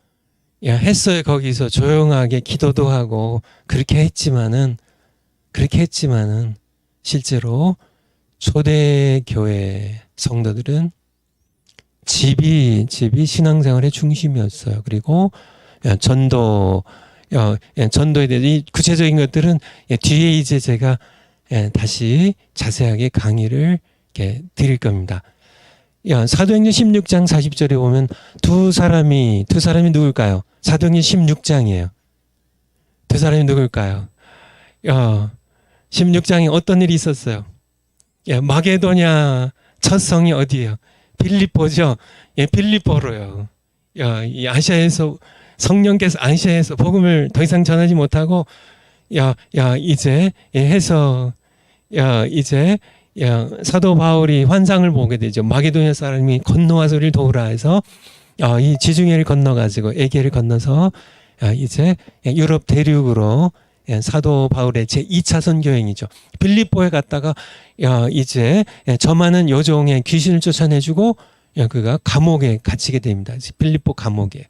했어요. 거기서 조용하게 기도도 하고 그렇게 했지만은 실제로 초대교회 성도들은 집이 신앙생활의 중심이었어요. 그리고 전도에 대한 이 구체적인 것들은 뒤에 이제 제가 다시 자세하게 강의를 드릴 겁니다. 사도행전 16장 40절에 보면 두 사람이 누굴까요? 사도행전 16장이에요. 두 사람이 누굴까요? 16장에 어떤 일이 있었어요? 마게도냐 첫 성이 어디예요? 빌립보죠. 빌립보로요. 이 아시아에서 성령께서 아시아에서 복음을 더 이상 전하지 못하고 이제 사도 바울이 환상을 보게 되죠. 마게도냐 사람이 건너와서 우리를 도우라 해서 이 지중해를 건너가지고 에게를 건너서 이제 유럽 대륙으로 사도 바울의 제2차 선교행이죠. 빌립보에 갔다가 이제 저 많은 여종의 귀신을 쫓아내주고 그가 감옥에 갇히게 됩니다. 빌립보 감옥에.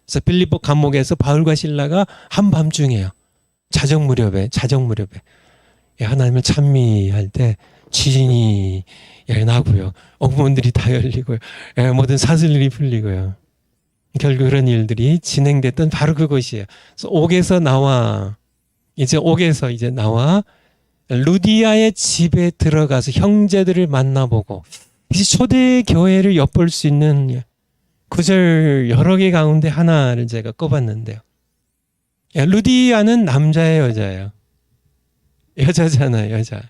그래서 빌립보 감옥에서 바울과 실라가 한밤중에요. 자정 무렵에 하나님을 찬미할 때 지진이 나고요. 옥문들이 다 열리고요. 모든 사슬들이 풀리고요. 결국 그런 일들이 진행됐던 바로 그것이에요. 그래서 옥에서 나와 루디아의 집에 들어가서 형제들을 만나보고 이제 초대교회를 엿볼 수 있는 구절 여러 개 가운데 하나를 제가 꼽았는데요. 루디아는 남자예요, 여자예요? 여자잖아요, 여자.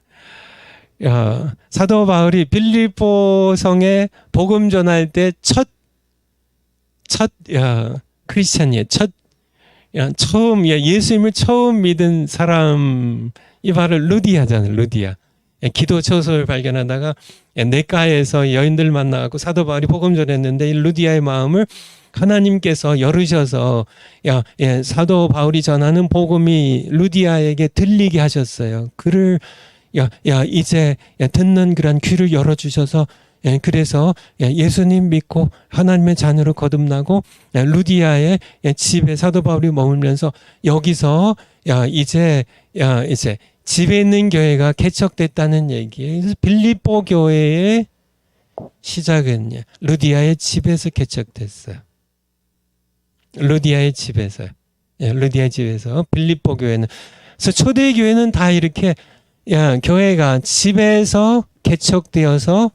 사도 바울이 빌립보 성에 복음 전할 때 첫 크리스찬이에요. 처음 예수님을 처음 믿은 사람이 바로 루디아잖아요. 루디아. 기도 처소를 발견하다가 냇가에서 여인들 만나고 사도 바울이 복음 전했는데 이 루디아의 마음을 하나님께서 열으셔서 사도 바울이 전하는 복음이 루디아에게 들리게 하셨어요. 그를 이제 듣는 그런 귀를 열어주셔서 그래서 예수님 믿고 하나님의 자녀로 거듭나고 루디아의 집에 사도 바울이 머물면서 여기서 이제 집에 있는 교회가 개척됐다는 얘기예요. 그래서 빌립보 교회의 시작은 루디아의 집에서 개척됐어요. 루디아의 집에서 빌립보 교회는. 그래서 초대 교회는 다 이렇게 교회가 집에서 개척되어서요.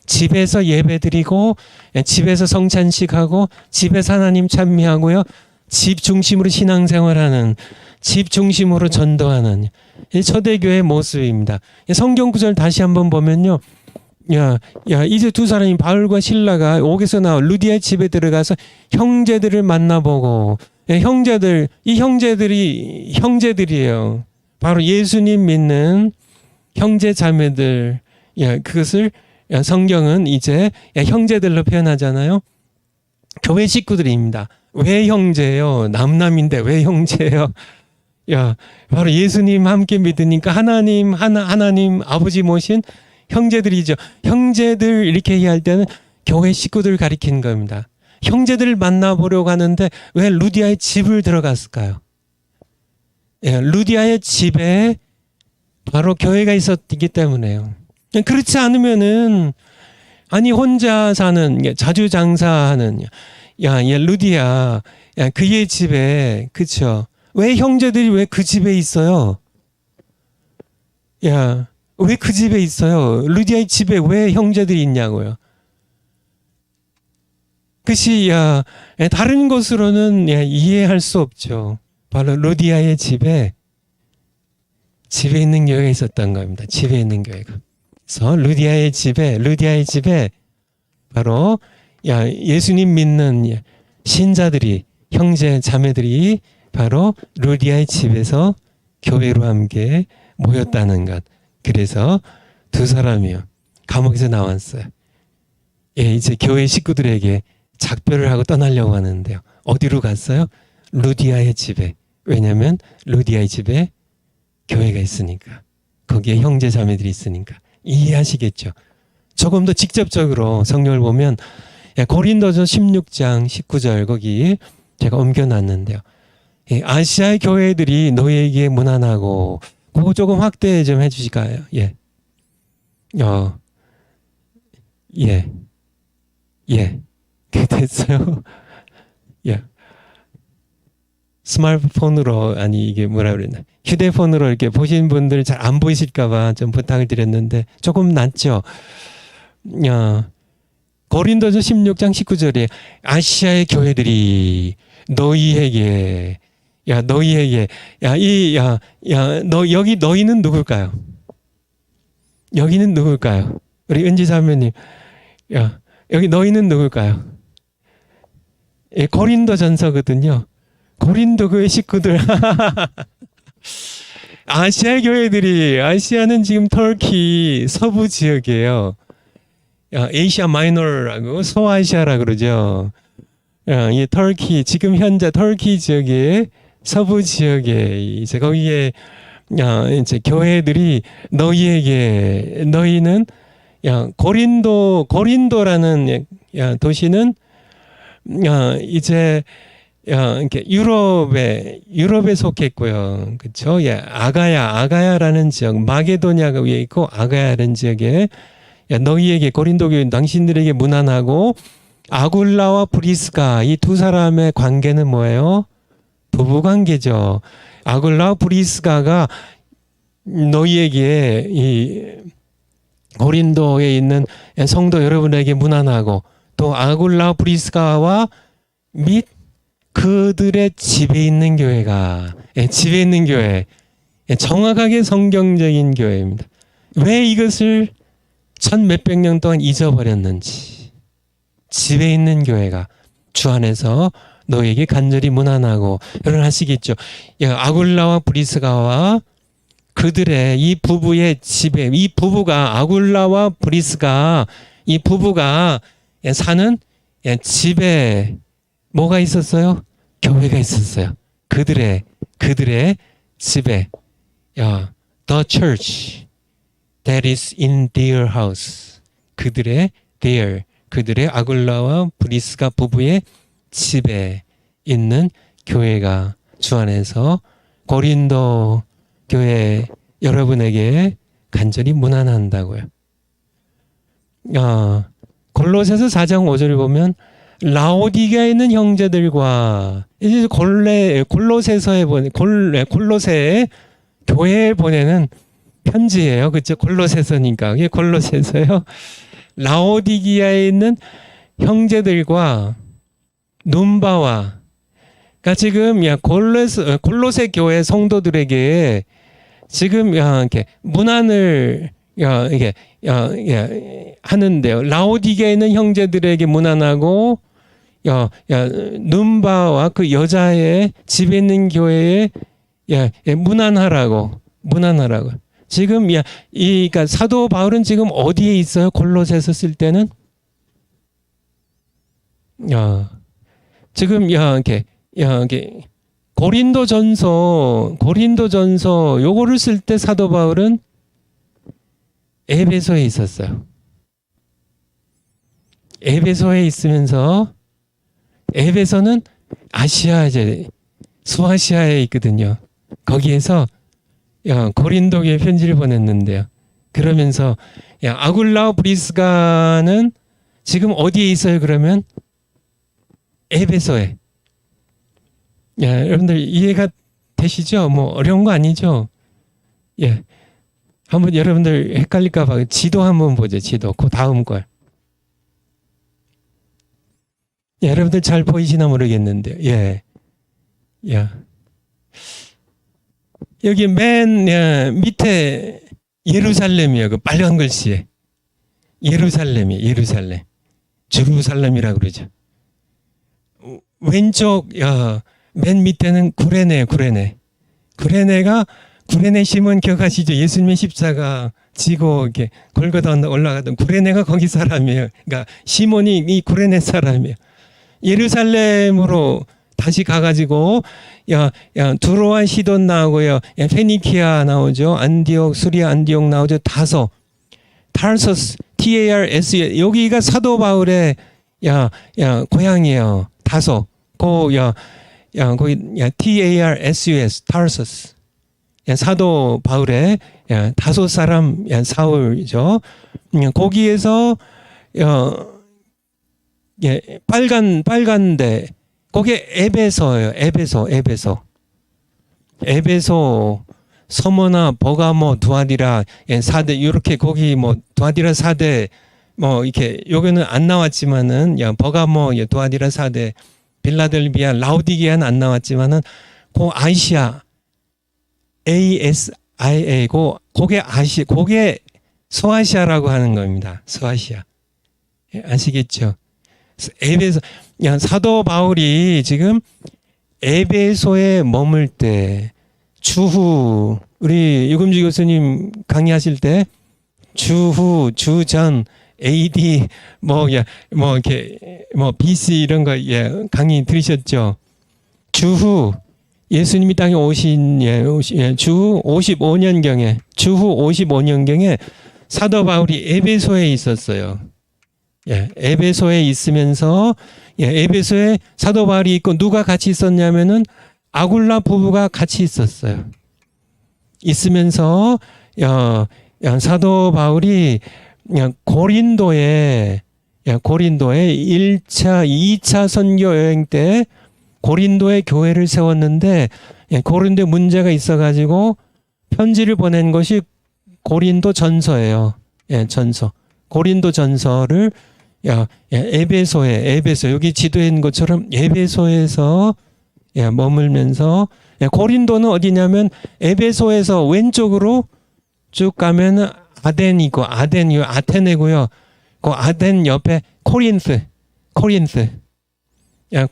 집에서 예배드리고 집에서 성찬식하고 집에서 하나님 찬미하고요. 집 중심으로 신앙생활하는, 집 중심으로 전도하는 이 초대교회의 모습입니다. 성경 구절 다시 한번 보면요. 이제 두 사람이 바울과 실라가 옥에서 나와 루디아의 집에 들어가서 형제들을 만나보고 이 형제들이에요. 바로 예수님 믿는 형제 자매들. 그것을 성경은 이제 형제들로 표현하잖아요. 교회 식구들입니다. 왜 형제예요? 남남인데 왜 형제예요? 바로 예수님 함께 믿으니까 하나님 아버지 모신 형제들이죠. 형제들 이렇게 얘기할 때는 교회 식구들 가리키는 겁니다. 형제들을 만나보려고 하는데 왜 루디아의 집을 들어갔을까요? 루디아의 집에 바로 교회가 있었기 때문에요. 그렇지 않으면은 혼자 사는 자주장사하는 루디아 그의 집에, 그쵸? 왜 형제들이 왜 그 집에 있어요? 왜 그 집에 있어요? 루디아의 집에 왜 형제들이 있냐고요? 그것이 다른 것으로는 이해할 수 없죠. 바로 루디아의 집에 있는 교회가 있었던 겁니다. 집에 있는 교회가. 그래서 루디아의 집에 바로 예수님 믿는 신자들이, 형제 자매들이 바로 루디아의 집에서 교회로 함께 모였다는 것. 그래서 두 사람이요. 감옥에서 나왔어요. 예, 이제 교회 식구들에게 작별을 하고 떠나려고 하는데요. 어디로 갔어요? 루디아의 집에. 왜냐하면 루디아의 집에 교회가 있으니까. 거기에 형제 자매들이 있으니까. 이해하시겠죠? 조금 더 직접적으로 성경을 보면 고린도서 16장 19절 거기 제가 옮겨놨는데요. 아시아의 교회들이 너희에게 무난하고 그거 조금 확대 좀 해주실까요? 예. 예. 됐어요. 예. 스마트폰으로, 아니, 이게 뭐라 그랬나. 휴대폰으로 이렇게 보시는 분들 잘 안 보이실까봐 좀 부탁을 드렸는데 조금 낫죠? 고린도서 16장 19절에 아시아의 교회들이 너희에게, 여기 너희는 누굴까요? 여기는 누굴까요? 우리 은지 자매님, 여기 너희는 누굴까요? 예, 고린도 전서거든요. 고린도 교회 식구들. 아시아 교회들이, 아시아는 지금 터키 서부 지역이에요. 에이시아 마이너라고 소아시아라 그러죠. 이 터키, 지금 현재 터키 지역의 서부 지역에 이제 거기에 이제 교회들이 너희는 고린도라는 도시는 이제 이렇게 유럽에 속했고요. 그렇죠? 예, 아가야라는 지역, 마게도냐가 위에 있고 아가야라는 지역에 너희에게 고린도 교회 당신들에게 무난하고 아굴라와 브리스가 이 두 사람의 관계는 뭐예요? 부부 관계죠. 아굴라와 브리스가가 너희에게 이 고린도에 있는 성도 여러분에게 무난하고 또 아굴라 브리스가와 및 그들의 집에 있는 교회가 집에 있는 교회 정확하게 성경적인 교회입니다. 왜 이것을 천 몇백 년 동안 잊어버렸는지 집에 있는 교회가 주 안에서 너에게 간절히 무난하고 여러분 아시겠죠? 아굴라와 브리스가와 그들의 이 부부의 집에 이 부부가 아굴라와 브리스가 이 부부가 사는 집에 뭐가 있었어요? 교회가 있었어요. 그들의 집에 the church that is in their house 그들의 아굴라와 브리스가 부부의 집에 있는 교회가 주 안에서 고린도 교회 여러분에게 간절히 무난한다고요. 골로새서 4장 5절을 보면 라오디게에 있는 형제들과 이제 골로새서에 골로새 교회에 보내는 편지예요. 그렇죠? 골로새서니까 이게 골로새서요. 라오디게에 있는 형제들과 눈바와 그러니까 지금 골로새 교회 성도들에게 지금 이렇게 문안을 이게 하는데요. 라오디게에 있는 형제들에게 문안하고 눈바와 그 여자의 집에 있는 교회에 문안하라고. 지금 그러니까 사도 바울은 지금 어디에 있어요? 골로새서 쓸 때는 지금 이렇게 고린도전서 요거를 쓸 때 사도 바울은 에베소에 있었어요. 에베소에 있으면서 에베소는 소아시아에 있거든요. 거기에서 고린도에 편지를 보냈는데요. 그러면서 아굴라 브리스가는 지금 어디에 있어요? 그러면 에베소에. 여러분들 이해가 되시죠? 뭐 어려운 거 아니죠? 예. 한번 여러분들 헷갈릴까 봐 지도 한번 보죠. 지도. 그 다음 걸. 여러분들 잘 보이시나 모르겠는데. 예. 여기 맨 밑에 예루살렘이에요. 그 빨간 글씨에. 예루살em. 주루살렘이라고 그러죠. 왼쪽 맨 밑에는 구레네, 구레네. 구레네 시몬 기억하시죠? 예수님의 십자가 지고 이렇게 골고다 올라가던 구레네가 거기 사람이에요. 그러니까 시몬이 이 구레네 사람이에요. 예루살렘으로 다시 가가지고 두로와 시돈 나오고요, 페니키아 나오죠, 안디옥, 수리아 안디옥 나오죠, 다소, 타르소스, TARS, 여기가 사도 바울의 고향이에요. 다소, 거기 TARSUS, 타르소스. 사도 바울의 다소 사람 사울이죠. 거기에서 빨간데 거기에 에베소예요. 에베소, 서머나, 버가모, 두아디라, 사대, 이렇게 거기 뭐 두아디라 사대 뭐 이렇게 여기는 안 나왔지만은 버가모, 두아디라 사대, 빌라델비아, 라우디게아는 안 나왔지만은 그 아시아 ASIA고 그게 소아시아라고 하는 겁니다. 소아시아. 아시겠죠? 에베소, 사도 바울이 지금 에베소에 머물 때 주후, 우리 유금주 교수님 강의하실 때 주후, 주전, AD BC 이런 거 강의 들으셨죠? 주후, 예수님이 땅에 오신 주후 55년경에 사도 바울이 에베소에 있었어요. 에베소에 있으면서 에베소에 사도 바울이 있고 누가 같이 있었냐면은 아굴라 부부가 같이 있었어요. 있으면서 사도 바울이 고린도에 1차, 2차 선교 여행 때 고린도에 교회를 세웠는데 고린도에 문제가 있어가지고 편지를 보낸 것이 고린도 전서예요. 전서. 고린도 전서를 에베소 여기 지도에 있는 것처럼 에베소에서 머물면서, 고린도는 어디냐면 에베소에서 왼쪽으로 쭉 가면 아테네고요. 그 아덴 옆에 코린스.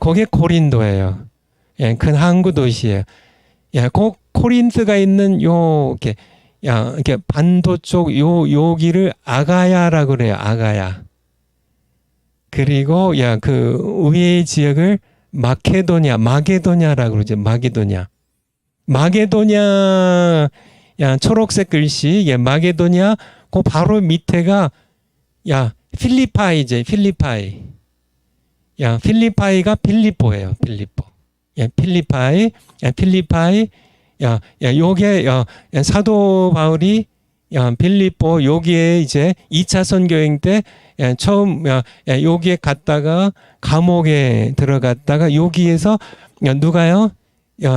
거기 고린도예요. 큰 항구 도시예요. 그 코린스가 있는 이렇게 반도 쪽 여기를 아가야라고 그래요. 아가야. 그리고 그 위의 지역을 마게도냐라고 그러죠. 마게도냐 초록색 글씨 마게도냐 그 바로 밑에가 필리파이제. 필리파이가 필리포예요. 필리파이. 요게 사도 바울이 필리포 여기에 이제 2차 선교행 때 처음 여기에 갔다가 감옥에 들어갔다가 여기에서 누가요?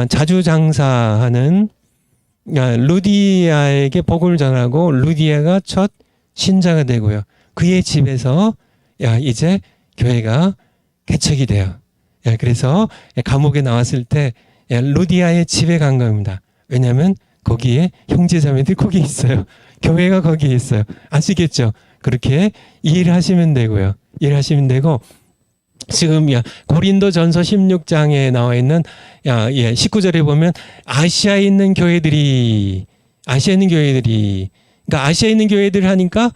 자주 장사하는 루디아에게 복음을 전하고 루디아가 첫 신자가 되고요. 그의 집에서 이제 교회가 개척이 돼요. 그래서 감옥에 나왔을 때 루디아의 집에 간 겁니다. 왜냐하면 거기에 형제자매들이 거기 있어요. 교회가 거기에 있어요. 아시겠죠? 그렇게 이해를 하시면 되고요. 이해하시면 되고, 지금 고린도 전서 16장에 나와 있는 19절에 보면 아시아에 있는 교회들이 그러니까 아시아에 있는 교회들 하니까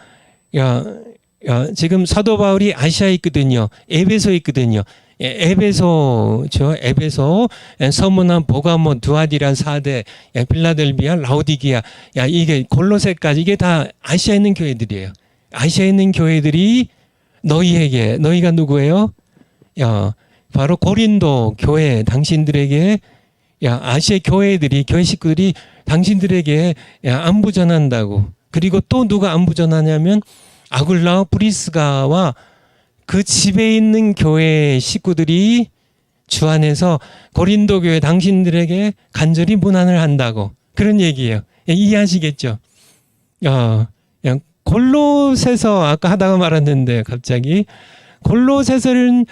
지금 사도 바울이 아시아에 있거든요. 에베소에 있거든요. 에베소죠. 에베소, 서문화, 보가모, 두아디라, 사대, 빌라델비아, 라우디게아, 이게 골로새까지 이게 다 아시아에 있는 교회들이에요. 아시아에 있는 교회들이 너희가 누구예요? 바로 고린도 교회 당신들에게 아시아 교회 식구들이 당신들에게 안부 전한다고. 그리고 또 누가 안부 전하냐면 아굴라와 브리스가와 그 집에 있는 교회 식구들이 주 안에서 고린도 교회 당신들에게 간절히 문안을 한다고. 그런 얘기예요. 이해하시겠죠? 골로새서 아까 하다가 말았는데 갑자기 골로새서는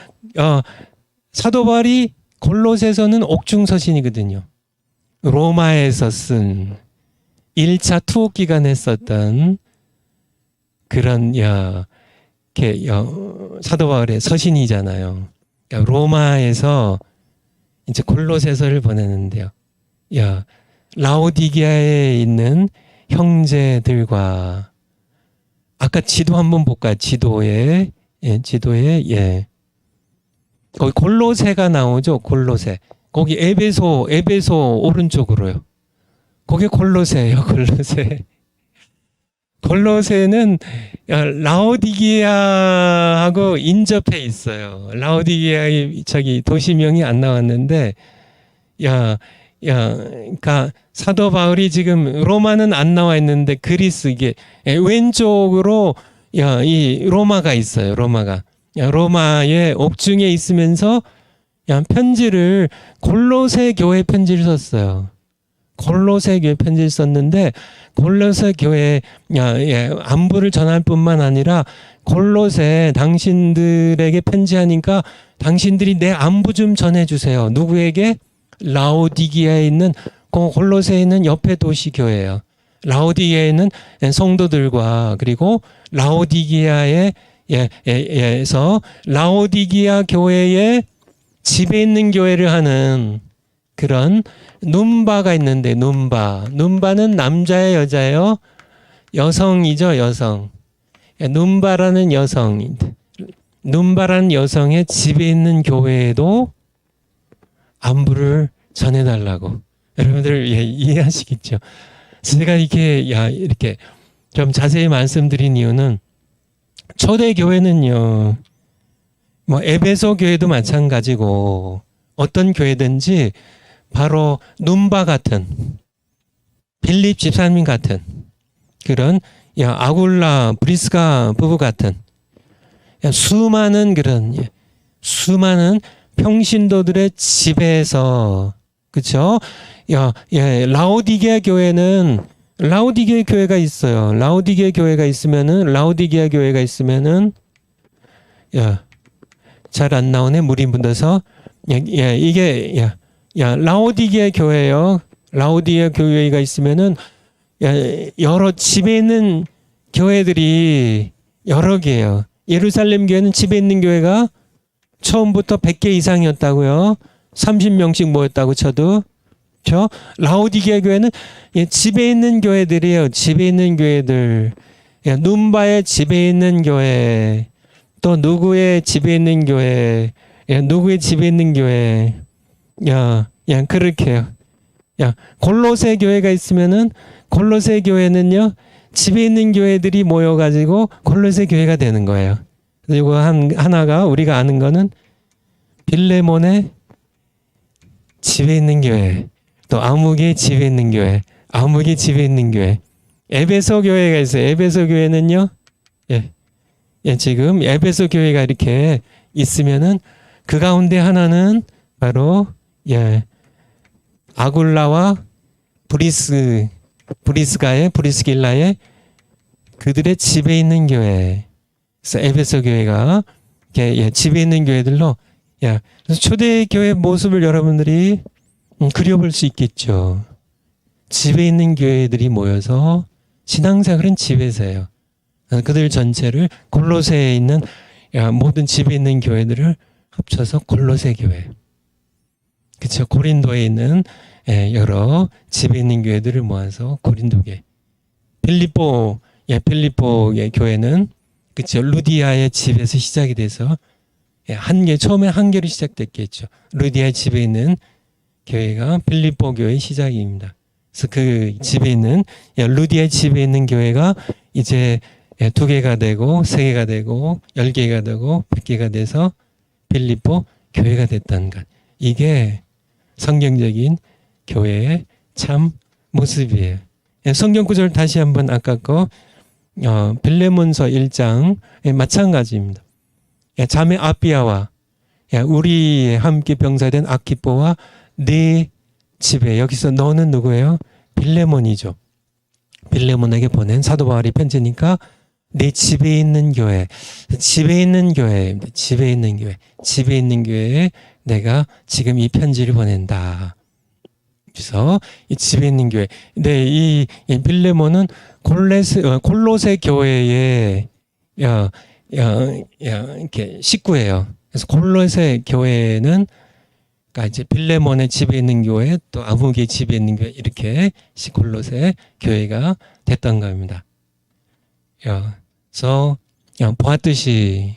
사도 바울이 골로새서는 옥중서신이거든요. 로마에서 쓴 1차 투옥 기간에 썼던 그런 사도 바울의 서신이잖아요. 로마에서 이제 골로새서를 보내는데요. 야, 라오디게아에 있는 형제들과 아까 지도 한번 볼까요? 지도에 거기 골로새가 나오죠. 골로새. 거기 에베소 오른쪽으로요. 거기 골로새예요. 골로새. 골로새는 라오디게아하고 인접해 있어요. 라오디게아의 도시명이 안 나왔는데, 그러니까 사도 바울이 지금 로마는 안 나와 있는데 그리스 이게 왼쪽으로 이 로마가 있어요. 로마의 옥중에 있으면서 편지를 골로새 교회 편지를 썼어요. 골로새 교회 편지를 썼는데 골로새 교회 안부를 전할 뿐만 아니라 골로새 당신들에게 편지하니까 당신들이 내 안부 좀 전해주세요. 누구에게? 라오디게아에 있는 골로새에 있는 옆에 도시 교회예요. 라오디게아에 있는 성도들과 그리고 라오디게아에서 라오디게아 교회의 집에 있는 교회를 하는 그런 눈바가 있는데 눈바는 남자예요, 여자예요? 여성이죠, 여성. 눈바라는 여성의 집에 있는 교회에도 안부를 전해달라고. 여러분들 이해하시겠죠? 제가 이렇게 좀 자세히 말씀드린 이유는 초대 교회는요, 뭐 에베소 교회도 마찬가지고 어떤 교회든지 바로 눈바 같은 빌립 집사님 같은 그런 아굴라 브리스가 부부 같은 수많은 평신도들의 집에서 그렇죠? 라오디게아 교회는 라오디게아 교회가 있어요. 라오디게아 교회가 있으면은 잘 안 나오네. 물이 묻어서 이게 라오디게아 교회요. 라오디게아 교회가 있으면은 여러 집에 있는 교회들이 여러 개예요. 예루살렘 교회는 집에 있는 교회가 처음부터 100개 이상이었다고요. 30명씩 모였다고 쳐도. 그렇죠? 라오디게아 교회는 집에 있는 교회들이에요. 집에 있는 교회들. 눈바의 집에 있는 교회. 또 누구의 집에 있는 교회. 누구의 집에 있는 교회. 그렇게요. 골로새 교회가 있으면은 골로새 교회는요. 집에 있는 교회들이 모여가지고 골로새 교회가 되는 거예요. 그리고 하나가 우리가 아는 거는 빌레몬의 집에 있는 교회, 또 아무개 집에 있는 교회, 아무개 집에 있는 교회, 에베소 교회가 있어요. 에베소 교회는요, 지금 에베소 교회가 이렇게 있으면은 그 가운데 하나는 바로 아굴라와 브리스길라의 그들의 집에 있는 교회. 그래서 에베소 교회가 집에 있는 교회들로 그래서 초대교회 모습을 여러분들이 그려볼 수 있겠죠. 집에 있는 교회들이 모여서 신앙생활은 집에서 해요. 그들 전체를 골로새에 있는 모든 집에 있는 교회들을 합쳐서 골로새 교회. 그렇죠. 고린도에 있는 여러 집에 있는 교회들을 모아서 고린도교회. 필리포의 교회는 그렇죠. 루디아의 집에서 시작이 돼서 처음에 한 개로 시작됐겠죠. 루디아의 집에 있는 교회가 필리포 교회의 시작입니다. 그래서 그 집에 있는 루디아의 집에 있는 교회가 이제 2개가 되고 3개가 되고 10개가 되고 100개가 돼서 필리포 교회가 됐다는 것. 이게 성경적인 교회의 참 모습이에요. 성경 구절 다시 한번 아까 거 빌레몬서 1장 마찬가지입니다. 자매 아비아와 우리 함께 병사된 아키포와 네 집에, 여기서 너는 누구예요? 빌레몬이죠. 빌레몬에게 보낸 사도 바울이 편지니까 내 집에 있는 교회, 집에 있는 교회에 내가 지금 이 편지를 보낸다. 그래서 이 집에 있는 교회. 근데 이 빌레몬은 골로새 교회의 이렇게 식구예요. 그래서 골로새 교회는 그러니까 이제 빌레몬의 집에 있는 교회 또 아무개의 집에 있는 교회 이렇게 골로새 교회가 됐던 겁니다. 그래서 보았듯이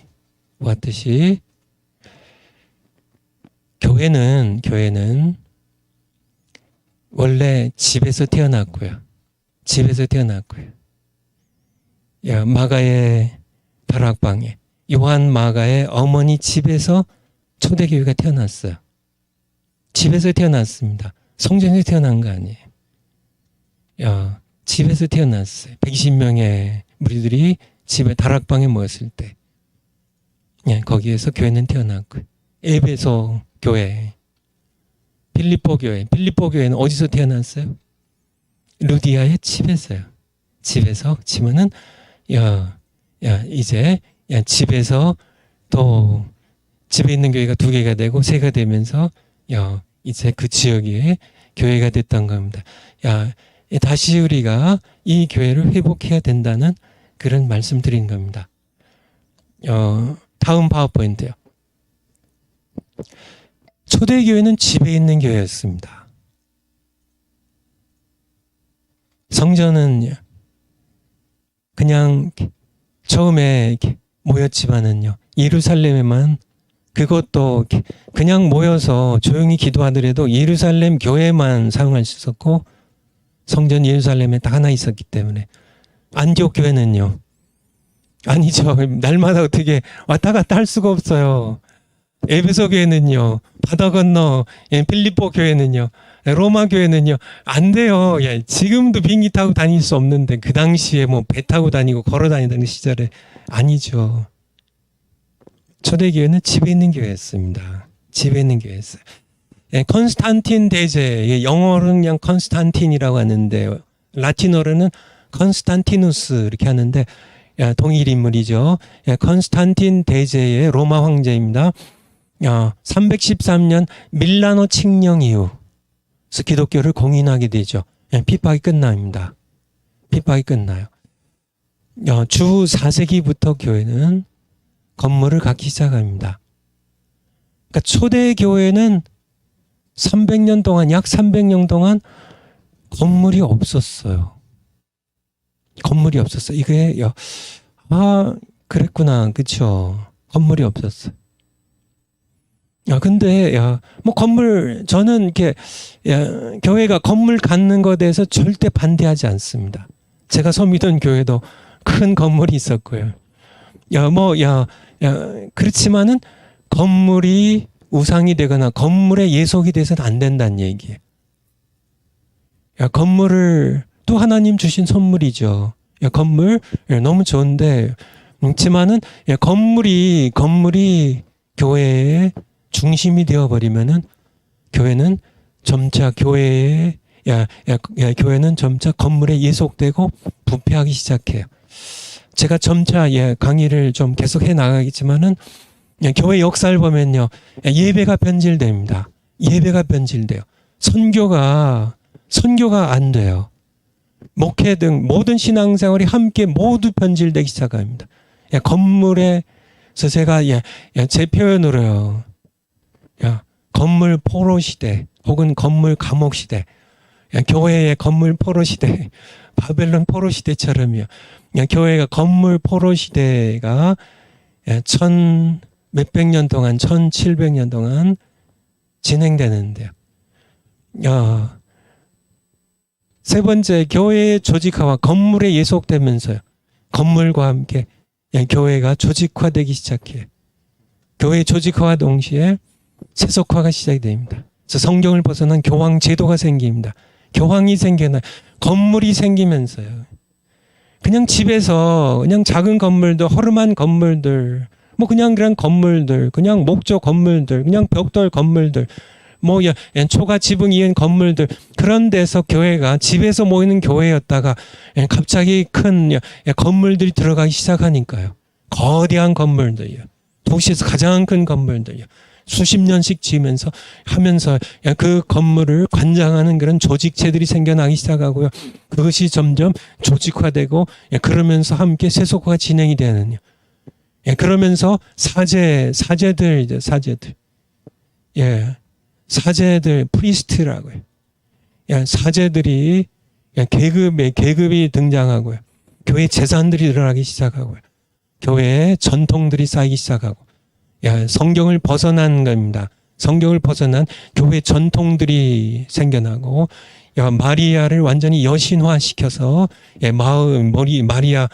교회는 원래 집에서 태어났고요. 마가의 다락방에 요한 마가의 어머니 집에서 초대교회가 태어났어요. 집에서 태어났습니다. 성전에서 태어난 거 아니에요. 집에서 태어났어요. 120명의 무리들이 집에 다락방에 모였을 때 거기에서 교회는 태어났고, 에베소 교회, 빌립보 교회는 어디서 태어났어요? 루디아의 집에서요. 집에는 이제 집에서 또 집에 있는 교회가 2개가 되고 3개가 되면서 이제 그 지역에 교회가 됐던 겁니다. 다시 우리가 이 교회를 회복해야 된다는 그런 말씀드린 겁니다. 다음 파워포인트요. 초대교회는 집에 있는 교회였습니다. 성전은 그냥 처음에 모였지만은요, 예루살렘에만, 그것도 그냥 모여서 조용히 기도하더라도 예루살렘 교회만 사용할 수 있었고, 성전 예루살렘에 딱 하나 있었기 때문에. 안디옥 교회는요, 아니죠. 날마다 어떻게 왔다 갔다 할 수가 없어요. 에베소 교회는요, 바다 건너, 필리포 교회는요, 로마 교회는요, 안 돼요. 지금도 비행기 타고 다닐 수 없는데, 그 당시에 뭐 배 타고 다니고 걸어 다니던 시절에 아니죠. 초대교회는 집에 있는 교회였습니다. 집에 있는 교회였어요. 컨스탄틴 대제, 영어로는 그냥 컨스탄틴이라고 하는데, 라틴어로는 컨스탄티누스 이렇게 하는데, 동일 인물이죠. 컨스탄틴 대제의 로마 황제입니다. 313년 밀라노 칙령 이후 기독교를 공인하게 되죠. 핍박이 끝납니다. 핍박이 끝나요. 주 4세기부터 교회는 건물을 갖기 시작합니다. 그러니까 초대 교회는 300년 동안, 약 300년 동안 건물이 없었어요. 건물이 없었어요. 이게 그랬구나, 그렇죠. 건물이 없었어요. 근데 뭐 건물, 저는 이렇게 교회가 건물 갖는 것에 대해서 절대 반대하지 않습니다. 제가 섬기던 교회도 큰 건물이 있었고요. 그렇지만은 건물이 우상이 되거나 건물에 예속이 돼서는 안 된다는 얘기예요. 건물을 또 하나님 주신 선물이죠. 건물 너무 좋은데, 그렇지만은 건물이 교회의 중심이 되어버리면은 교회는 점차 교회는 점차 건물에 예속되고 부패하기 시작해요. 제가 점차 강의를 좀 계속 해 나가겠지만은 교회 역사를 보면요, 예배가 변질됩니다. 예배가 변질돼요. 선교가 안 돼요. 목회 등 모든 신앙생활이 함께 모두 변질되기 시작합니다. 건물에서 제가 제 표현으로요, 건물 포로 시대 혹은 건물 감옥 시대, 교회의 건물 포로 시대, 바벨론 포로 시대처럼요, 교회가 건물 포로 시대가 몇백 년 동안, 1700년 동안 진행되는데요. 세 번째, 교회의 조직화와 건물에 예속되면서요, 건물과 함께 교회가 조직화되기 시작해요. 교회 조직화와 동시에 세속화가 시작이 됩니다. 그래서 성경을 벗어난 교황 제도가 생깁니다. 교황이 생겨나요. 건물이 생기면서요, 그냥 집에서 그냥 작은 건물들, 허름한 건물들, 뭐 그냥 그런 건물들, 그냥 목조 건물들, 그냥 벽돌 건물들, 뭐 초가 지붕 이은 건물들, 그런 데서 교회가 집에서 모이는 교회였다가 갑자기 큰 건물들이 들어가기 시작하니까요. 거대한 건물들이요. 도시에서 가장 큰 건물들이요. 수십 년씩 지으면서 하면서 그 건물을 관장하는 그런 조직체들이 생겨나기 시작하고요. 그것이 점점 조직화되고 그러면서 함께 세속화가 진행이 되는요. 그러면서 사제들. 사제들, 프리스트라고요. 사제들이 계급이 등장하고요. 교회 재산들이 늘어나기 시작하고요. 교회의 전통들이 쌓이기 시작하고, 성경을 벗어난 겁니다. 성경을 벗어난 교회 전통들이 생겨나고, 마리아를 완전히 여신화시켜서 마리아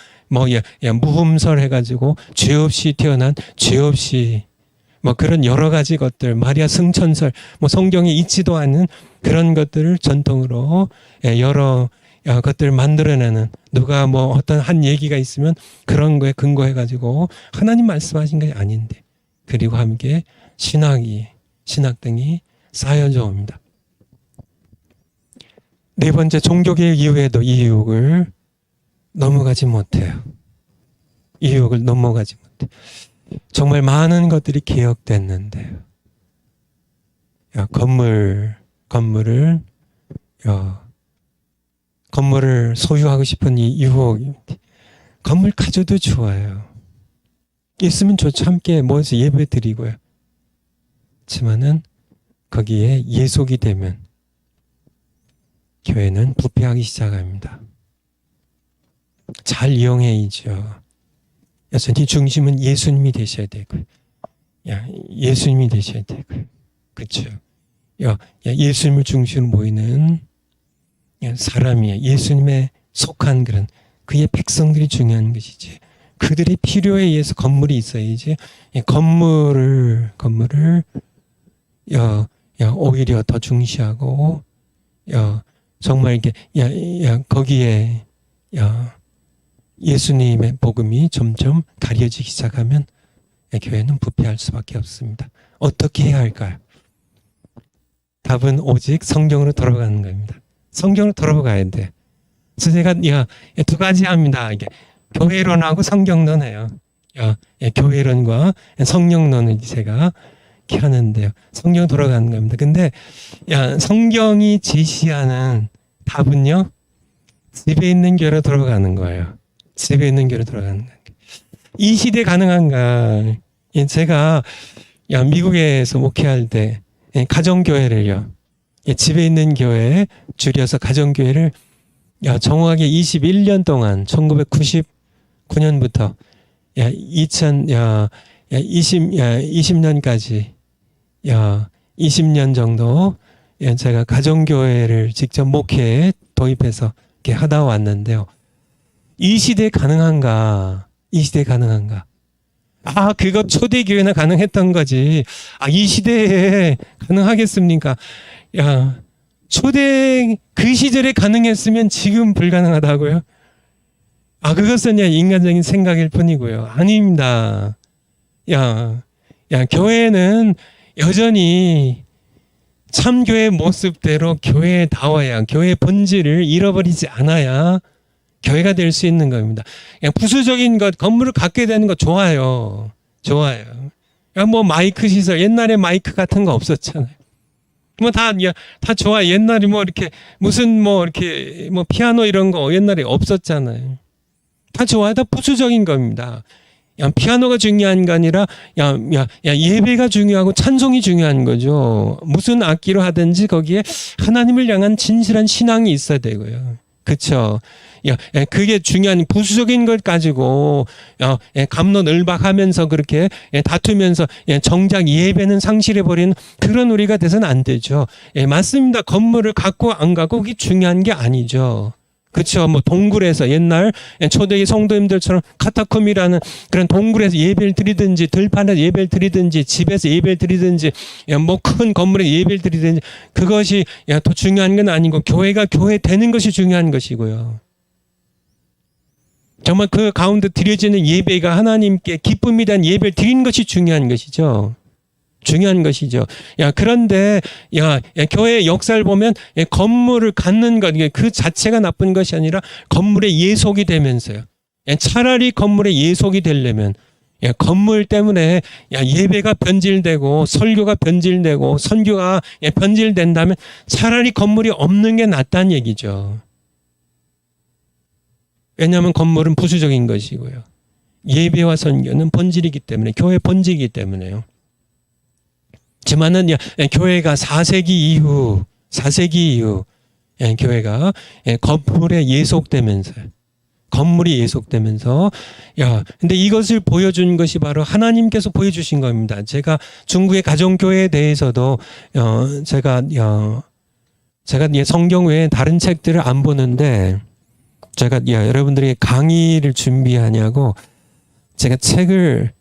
무흠설 해가지고 죄 없이 태어난 죄 없이 그런 여러 가지 것들, 마리아 승천설, 성경에 있지도 않은 그런 것들을 전통으로 여러 것들을 만들어내는, 누가 어떤 한 얘기가 있으면 그런 거에 근거해가지고 하나님 말씀하신 것이 아닌데, 그리고 함께 신학 등이 쌓여져 옵니다. 네 번째, 종교개혁 이후에도 이 유혹을 넘어가지 못해요. 이 유혹을 넘어가지 못해. 정말 많은 것들이 개혁됐는데요. 건물을 소유하고 싶은 이 유혹입니다. 건물 가져도 좋아요. 있으면 좋죠. 함께 모여서 예배 드리고요. 하지만은 거기에 예속이 되면 교회는 부패하기 시작합니다. 잘 이용해야죠. 여전히 중심은 예수님이 되셔야 되고요. 예수님이 되셔야 되고요. 그렇죠. 예수님을 중심으로 모이는 사람이에요. 예수님에 속한 그런 그의 백성들이 중요한 것이지. 그들의 필요에 의해서 건물이 있어야지. 건물을 오히려 더 중시하고 정말 이게 거기에 예수님의 복음이 점점 가려지기 시작하면 교회는 부패할 수밖에 없습니다. 어떻게 해야 할까요? 답은 오직 성경으로 돌아가는 겁니다. 성경으로 돌아가야 돼. 그래서 제가 두 가지 합니다. 이게 교회론하고 성경론이에요. 교회론과 성령론을 제가 이렇게 하는데요. 성경 돌아가는 겁니다. 근데 성경이 제시하는 답은요, 집에 있는 교회로 돌아가는 거예요. 집에 있는 교회로 돌아가는 거예요. 이 시대 가능한가? 제가 미국에서 목회할 때 가정교회를요, 집에 있는 교회 줄여서 가정교회를 정확하게 21년 동안 1999년부터 20년까지 20년 정도 제가 가정교회를 직접 목회에 도입해서 이렇게 하다 왔는데요. 이 시대에 가능한가? 이 시대에 가능한가? 그거 초대교회나 가능했던 거지. 이 시대에 가능하겠습니까? 그 시절에 가능했으면 지금 불가능하다고요? 그것은 인간적인 생각일 뿐이고요. 아닙니다. 교회는 여전히 참교회 모습대로 교회다워야, 교회의 본질을 잃어버리지 않아야 교회가 될 수 있는 겁니다. 부수적인 것, 건물을 갖게 되는 거 좋아요. 마이크 시설, 옛날에 마이크 같은 거 없었잖아요. 다 좋아. 옛날에 이렇게 이렇게 피아노 이런 거 옛날에 없었잖아요. 다 좋아요. 다 부수적인 겁니다. 피아노가 중요한 게 아니라 예배가 중요하고 찬송이 중요한 거죠. 무슨 악기로 하든지 거기에 하나님을 향한 진실한 신앙이 있어야 되고요. 그렇죠. 그게 중요한 부수적인 걸 가지고 갑론을박하면서 그렇게 다투면서 정작 예배는 상실해버리는 그런 우리가 돼서는 안 되죠. 맞습니다. 건물을 갖고 안 갖고 그게 중요한 게 아니죠. 그렇죠. 동굴에서 옛날 초대기 성도님들처럼 카타콤이라는 그런 동굴에서 예배를 드리든지 들판에서 예배를 드리든지 집에서 예배를 드리든지 큰 건물에 예배를 드리든지 그것이 더 중요한 건 아니고 교회가 교회 되는 것이 중요한 것이고요. 정말 그 가운데 드려지는 예배가 하나님께 기쁨이 된 예배를 드리는 것이 중요한 것이죠. 중요한 것이죠. 그런데 교회의 역사를 보면 건물을 갖는 것, 그 자체가 나쁜 것이 아니라 건물에 예속이 되면서요. 차라리 건물에 예속이 되려면 건물 때문에 예배가 변질되고 설교가 변질되고 선교가 변질된다면 차라리 건물이 없는 게 낫다는 얘기죠. 왜냐하면 건물은 부수적인 것이고요. 예배와 선교는 본질이기 때문에, 교회 본질이기 때문에요. 지만은 교회가 4세기 이후 교회가 건물에 건물이 예속되면서 근데 이것을 보여준 것이 바로 하나님께서 보여주신 겁니다. 제가 중국의 가정교회에 대해서도 제가 성경 외에 다른 책들을 안 보는데 제가 여러분들에게 강의를 준비하냐고 제가 책을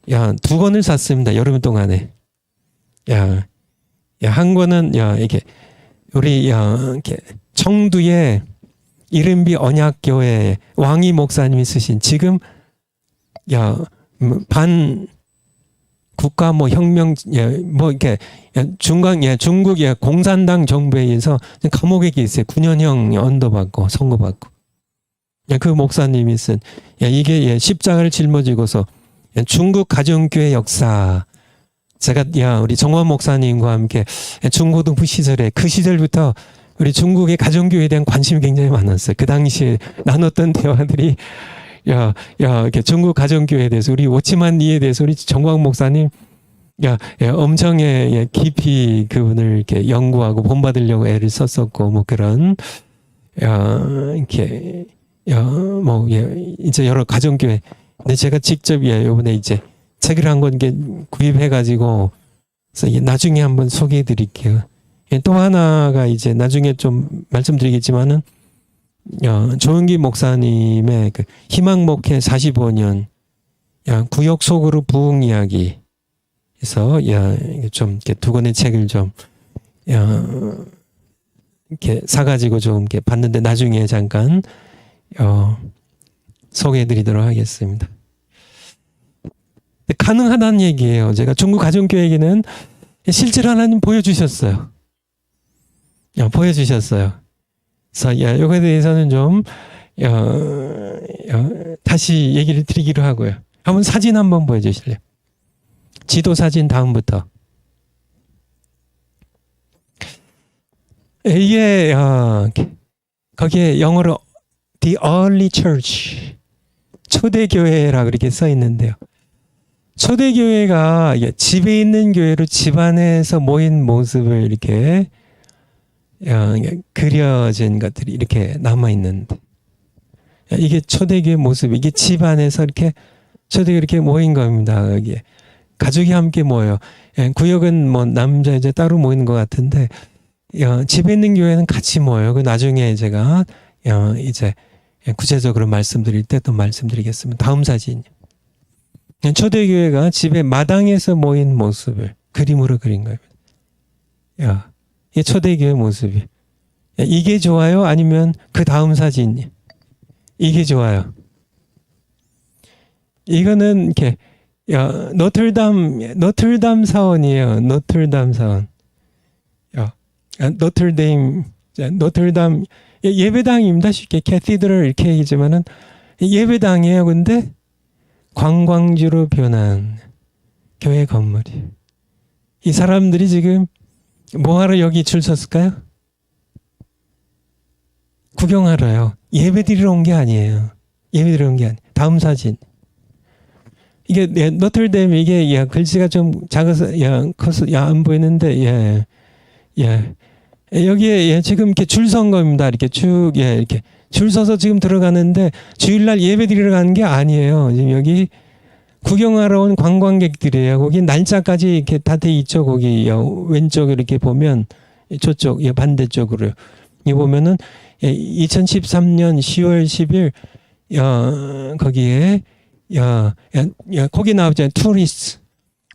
2권을 샀습니다. 여름 동안에. 한 권은 이게 우리 이렇게 청두의 이른비 언약교회 왕이 목사님이 쓰신 지금 반 국가 혁명 이렇게 중국 공산당 정부에 의해서 감옥에 있어요. 9년형 언도받고 선고받고 그 목사님이 쓴 이게 십자가를 짊어지고서 중국 가정교회 역사. 제가 우리 정원 목사님과 함께 중고등부 시절에 그 시절부터 우리 중국의 가정교회에 대한 관심이 굉장히 많았어요. 그 당시에 나눴던 대화들이 이렇게 중국 가정교회에 대해서 우리 워치만 리에 대해서 우리 정광 목사님 엄청 깊이 그분을 이렇게 연구하고 본받으려고 애를 썼었고 뭐 그런 이렇게 이제 여러 가정교회. 근데 제가 직접 이번에 이제 책을 한 권 구입해가지고 나중에 한번 소개해 드릴게요. 또 하나가 이제 나중에 좀 말씀드리겠지만은 조은기 목사님의 그 희망목회 45년 구역 속으로 부흥 이야기 해서 좀 이렇게 2권의 책을 좀 이렇게 사가지고 좀 이렇게 봤는데 나중에 잠깐 소개해 드리도록 하겠습니다. 가능하다는 얘기예요. 제가 중국 가정교회에게는 실제로 하나님 보여주셨어요. 보여주셨어요. 그래서 이거에 대해서는 좀 다시 얘기를 드리기로 하고요. 한번 사진 한번 보여주실래요? 지도 사진 다음부터. 이게 거기에 영어로 The Early Church 초대교회라고 이렇게 써 있는데요. 초대교회가 집에 있는 교회로 집안에서 모인 모습을 이렇게 그려진 것들이 이렇게 남아있는데 이게 초대교회 모습, 이게 집안에서 이렇게 초대교회 이렇게 모인 겁니다. 여기에 가족이 함께 모여요. 구역은 뭐 남자 이제 따로 모이는 것 같은데 집에 있는 교회는 같이 모여요. 그 나중에 제가 이제 구체적으로 말씀드릴 때 또 말씀드리겠습니다. 다음 사진. 초대교회가 집의 마당에서 모인 모습을 그림으로 그린 거예요. 이 초대교회 모습이. 이게 좋아요? 아니면 그 다음 사진? 이게 좋아요. 이거는 이렇게 노틀담 사원이에요. 노틀담 사원. 노틀담 예배당입니다. 쉽게 캐티드럴 이렇게 얘기지만은 예배당이에요. 근데 관광지로 변한 교회 건물이. 이 사람들이 지금 뭐하러 여기 줄 섰을까요? 구경하러요. 예배 드리러 온 게 아니에요. 예배 드리러 온 게 아니에요. 다음 사진. 이게 노틀댐 이게 글씨가 좀 작아서 커서 안 보이는데 여기에 지금 이렇게 줄 선 겁니다. 이렇게 쭉 이렇게 줄 서서 지금 들어가는데 주일날 예배 드리러 가는 게 아니에요. 지금 여기 구경하러 온 관광객들이에요. 거기 날짜까지 이렇게 다 돼 있죠. 거기 왼쪽에 이렇게 보면 저쪽 반대쪽으로 이 보면은 2013년 10월 10일 거기에 거기 나오잖아요. 투리스트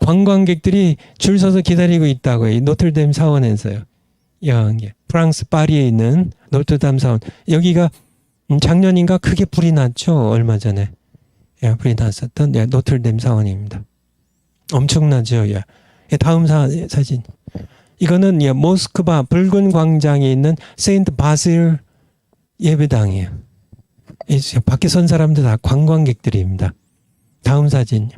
관광객들이 줄 서서 기다리고 있다고요. 이 노틀댐 사원에서요. 프랑스 파리에 있는 노틀담 사원. 여기가 작년인가 크게 불이 났죠. 얼마 전에. 불이 났었던 노틀댐 사원입니다. 엄청나죠. 다음 사진. 이거는 모스크바 붉은 광장에 있는 세인트 바실 예배당이에요. 밖에 선 사람들 다 관광객들입니다. 다음 사진.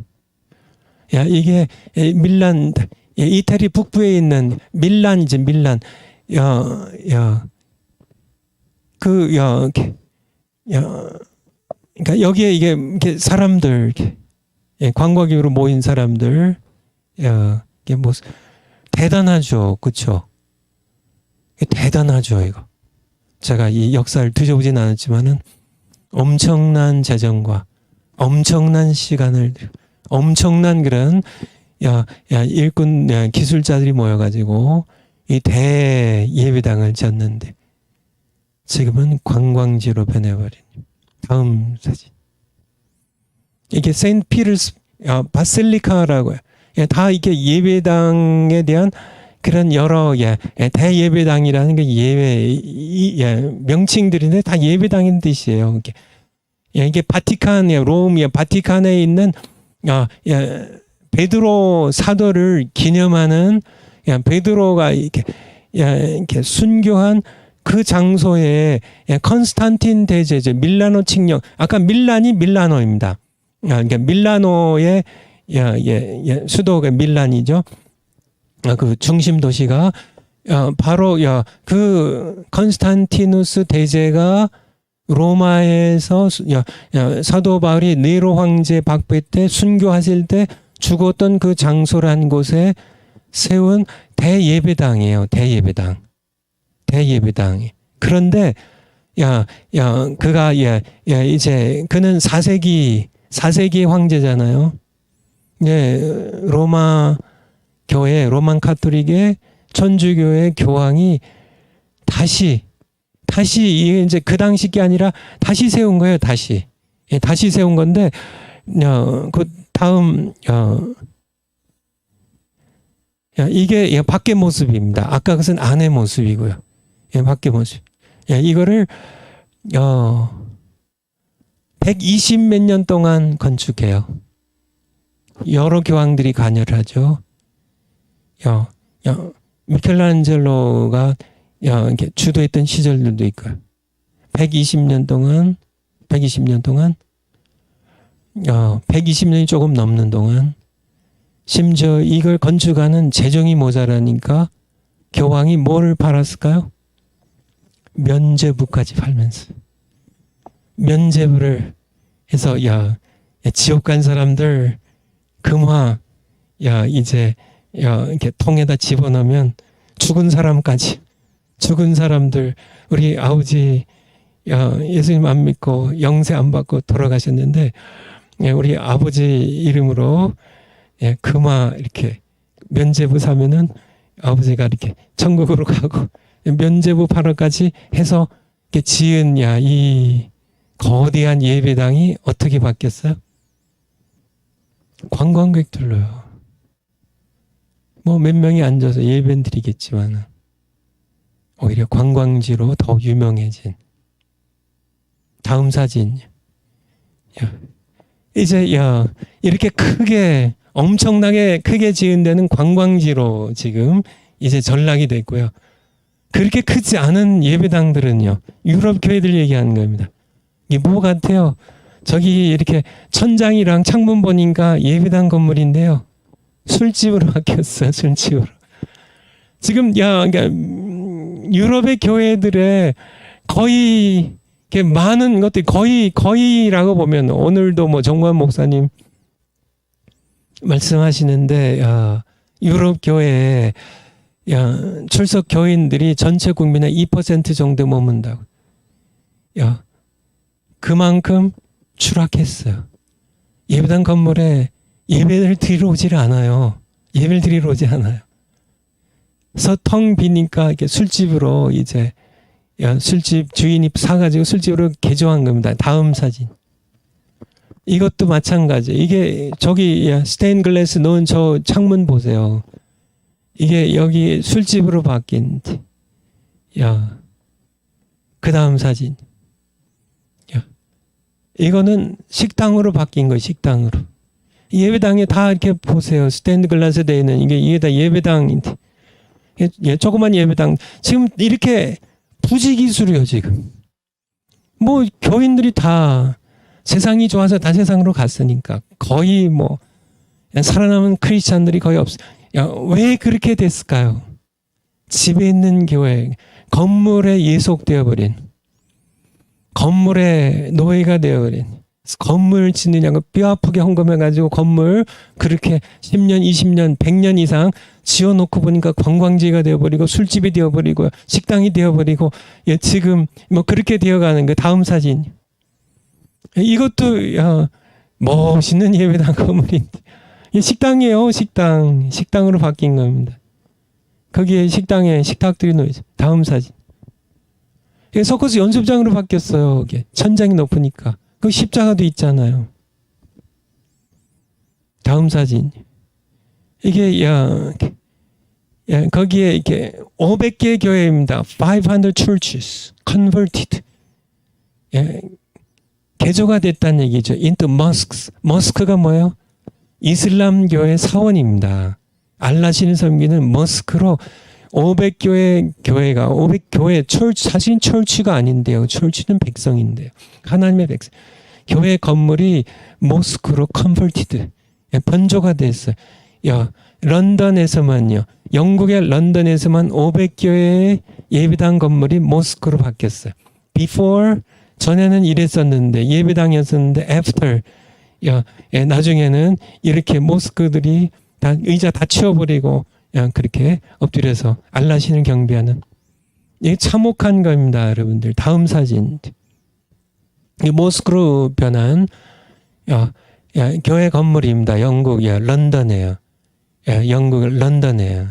이게 밀란, 이태리 북부에 있는 밀란이지, 밀란. 그러니까 여기에 이게 사람들, 관광객으로 모인 사람들, 이게 뭐 대단하죠. 그렇죠? 대단하죠, 이거. 제가 이 역사를 뒤져보진 않았지만은 엄청난 재정과 엄청난 시간을, 엄청난 그런 일꾼 기술자들이 모여가지고 이 대예배당을 졌는데 지금은 관광지로 변해버린. 다음 사진. 이게 세인트 피터스 바실리카라고 해요. 다 이게 예배당에 대한 그런 여러 대예배당이라는 게 명칭들인데 다 예배당인 뜻이에요. 이게 바티칸, 롬, 바티칸에 있는 베드로 사도를 기념하는 베드로가 이렇게 순교한 그 장소에 컨스탄틴 대제죠. 밀라노 칙령. 아까 밀란이 밀라노입니다. 그러니까 밀라노의 수도가 밀란이죠. 그 중심 도시가 바로 그 컨스탄티누스 대제가 로마에서 사도 바울이 네로 황제 박배 때 순교하실 때 죽었던 그 장소란 곳에 세운 대예배당이에요. 대예배당. 그런데 그가 이제 그는 4세기 황제잖아요. 로마 교회, 로만 카톨릭의 천주교의 교황이 다시 이제 그 당시 게 아니라 다시 세운 거예요. 다시 세운 건데 그 다음 이게 밖의 모습입니다. 아까 그것은 안의 모습이고요. 밖의 모습. 이거를 120 몇 년 동안 건축해요. 여러 교황들이 관여를 하죠. 미켈란젤로가 이렇게 주도했던 시절들도 있고요. 120년 동안 120년이 조금 넘는 동안 심지어 이걸 건축하는 재정이 모자라니까 교황이 뭐를 팔았을까요? 면죄부까지 팔면서 면죄부를 해서 지옥 간 사람들 금화 이제 이렇게 통에다 집어넣으면 죽은 사람들 우리 아버지 예수님 안 믿고 영세 안 받고 돌아가셨는데 우리 아버지 이름으로 금화 이렇게 면죄부 사면은 아버지가 이렇게 천국으로 가고 면죄부 8월까지 해서 이렇게 지은 이 거대한 예배당이 어떻게 바뀌었어요? 관광객들로요. 뭐 몇 명이 앉아서 예배는 드리겠지만 오히려 관광지로 더 유명해진. 다음 사진. 이제 이렇게 크게 엄청나게 크게 지은 데는 관광지로 지금 이제 전락이 됐고요. 그렇게 크지 않은 예배당들은요. 유럽 교회들 얘기하는 겁니다. 이게 뭐 같아요? 저기 이렇게 천장이랑 창문 보니까 예배당 건물인데요. 술집으로 바뀌었어요. 술집으로. 지금 그러니까 유럽의 교회들의 거의 많은 것들이 거의라고 보면 오늘도 뭐 정관 목사님 말씀하시는데 유럽 교회에 출석 교인들이 전체 국민의 2% 정도 머문다고. 그만큼 추락했어요. 예배당 건물에 예배를 드리러 오질 않아요. 예배를 드리러 오지 않아요. 그래서 텅 비니까 이렇게 술집으로 이제 술집 주인이 사가지고 술집으로 개조한 겁니다. 다음 사진. 이것도 마찬가지. 이게 저기 스테인글라스 넣은 저 창문 보세요. 이게 여기 술집으로 바뀐. 그 다음 사진. 이거는 식당으로 바뀐 거예요. 식당으로. 예배당에 다 이렇게 보세요. 스테인드 글라스 되어 있는 이게 다 예배당인데. 조그만 예배당. 지금 이렇게 부지기수로요. 지금. 뭐 교인들이 다 세상이 좋아서 다 세상으로 갔으니까 거의 뭐 살아남은 크리스찬들이 거의 없어요. 왜 그렇게 됐을까요? 집에 있는 교회, 건물에 예속되어 버린, 건물의 노예가 되어버린, 건물 짓느냐고 뼈 아프게 헌금해가지고 건물 그렇게 10년, 20년, 100년 이상 지어놓고 보니까 관광지가 되어버리고 술집이 되어버리고 식당이 되어버리고 지금 뭐 그렇게 되어가는 거. 다음 사진. 이것도 멋있는 예배당 건물인데 식당이에요. 식당으로 바뀐 겁니다. 거기에 식당에 식탁들이 놓여있어요. 다음 사진. 서커스 연습장으로 바뀌었어요. 천장이 높으니까. 그 십자가도 있잖아요. 다음 사진. 이게 거기에 이렇게 500개의 교회입니다. 500 churches converted. 개조가 됐다는 얘기죠. into mosques. 머스크가 뭐예요? 이슬람 교회 사원입니다. 알라신을 섬기는 머스크로 500교회 교회가 500교회 철치 사실은 철치가 아닌데요. 철치는 백성인데요. 하나님의 백성. 교회 건물이 모스크로 컨버티드 번조가 됐어요. 런던에서만요. 영국의 런던에서만 500교회의 예배당 건물이 모스크로 바뀌었어요. before 전에는 이랬었는데 예배당이었었는데 after 나중에는 이렇게 모스크들이 다 의자 다 치워버리고 그렇게 엎드려서 알라신을 경배하는 이게 참혹한 겁니다, 여러분들. 다음 사진. 이 모스크로 변한 교회 건물입니다. 영국 런던에요. 영국 런던에요.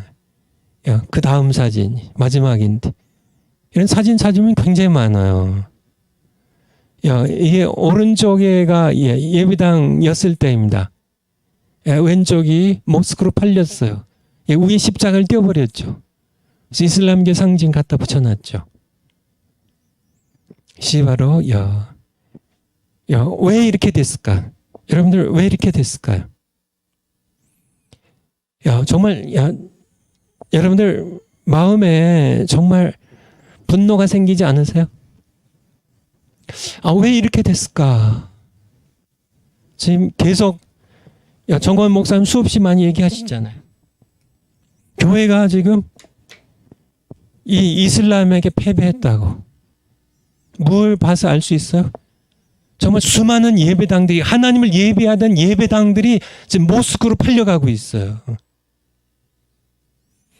그 다음 사진 마지막인데 이런 사진 찾으면 굉장히 많아요. 이게 오른쪽에가 예배당이었을 때입니다. 왼쪽이 모스크로 팔렸어요. 위에 십자가를 띄워버렸죠. 그래서 이슬람교 상징 갖다 붙여놨죠. 바로 왜 이렇게 됐을까? 여러분들 왜 이렇게 됐을까요? 정말 여러분들 마음에 정말 분노가 생기지 않으세요? 왜 이렇게 됐을까? 지금 계속 정권 목사님 수없이 많이 얘기하시잖아요. 교회가 지금 이 이슬람에게 패배했다고. 뭘 봐서 알 수 있어요? 정말 수많은 예배당들이 하나님을 예배하던 예배당들이 지금 모스크로 팔려가고 있어요.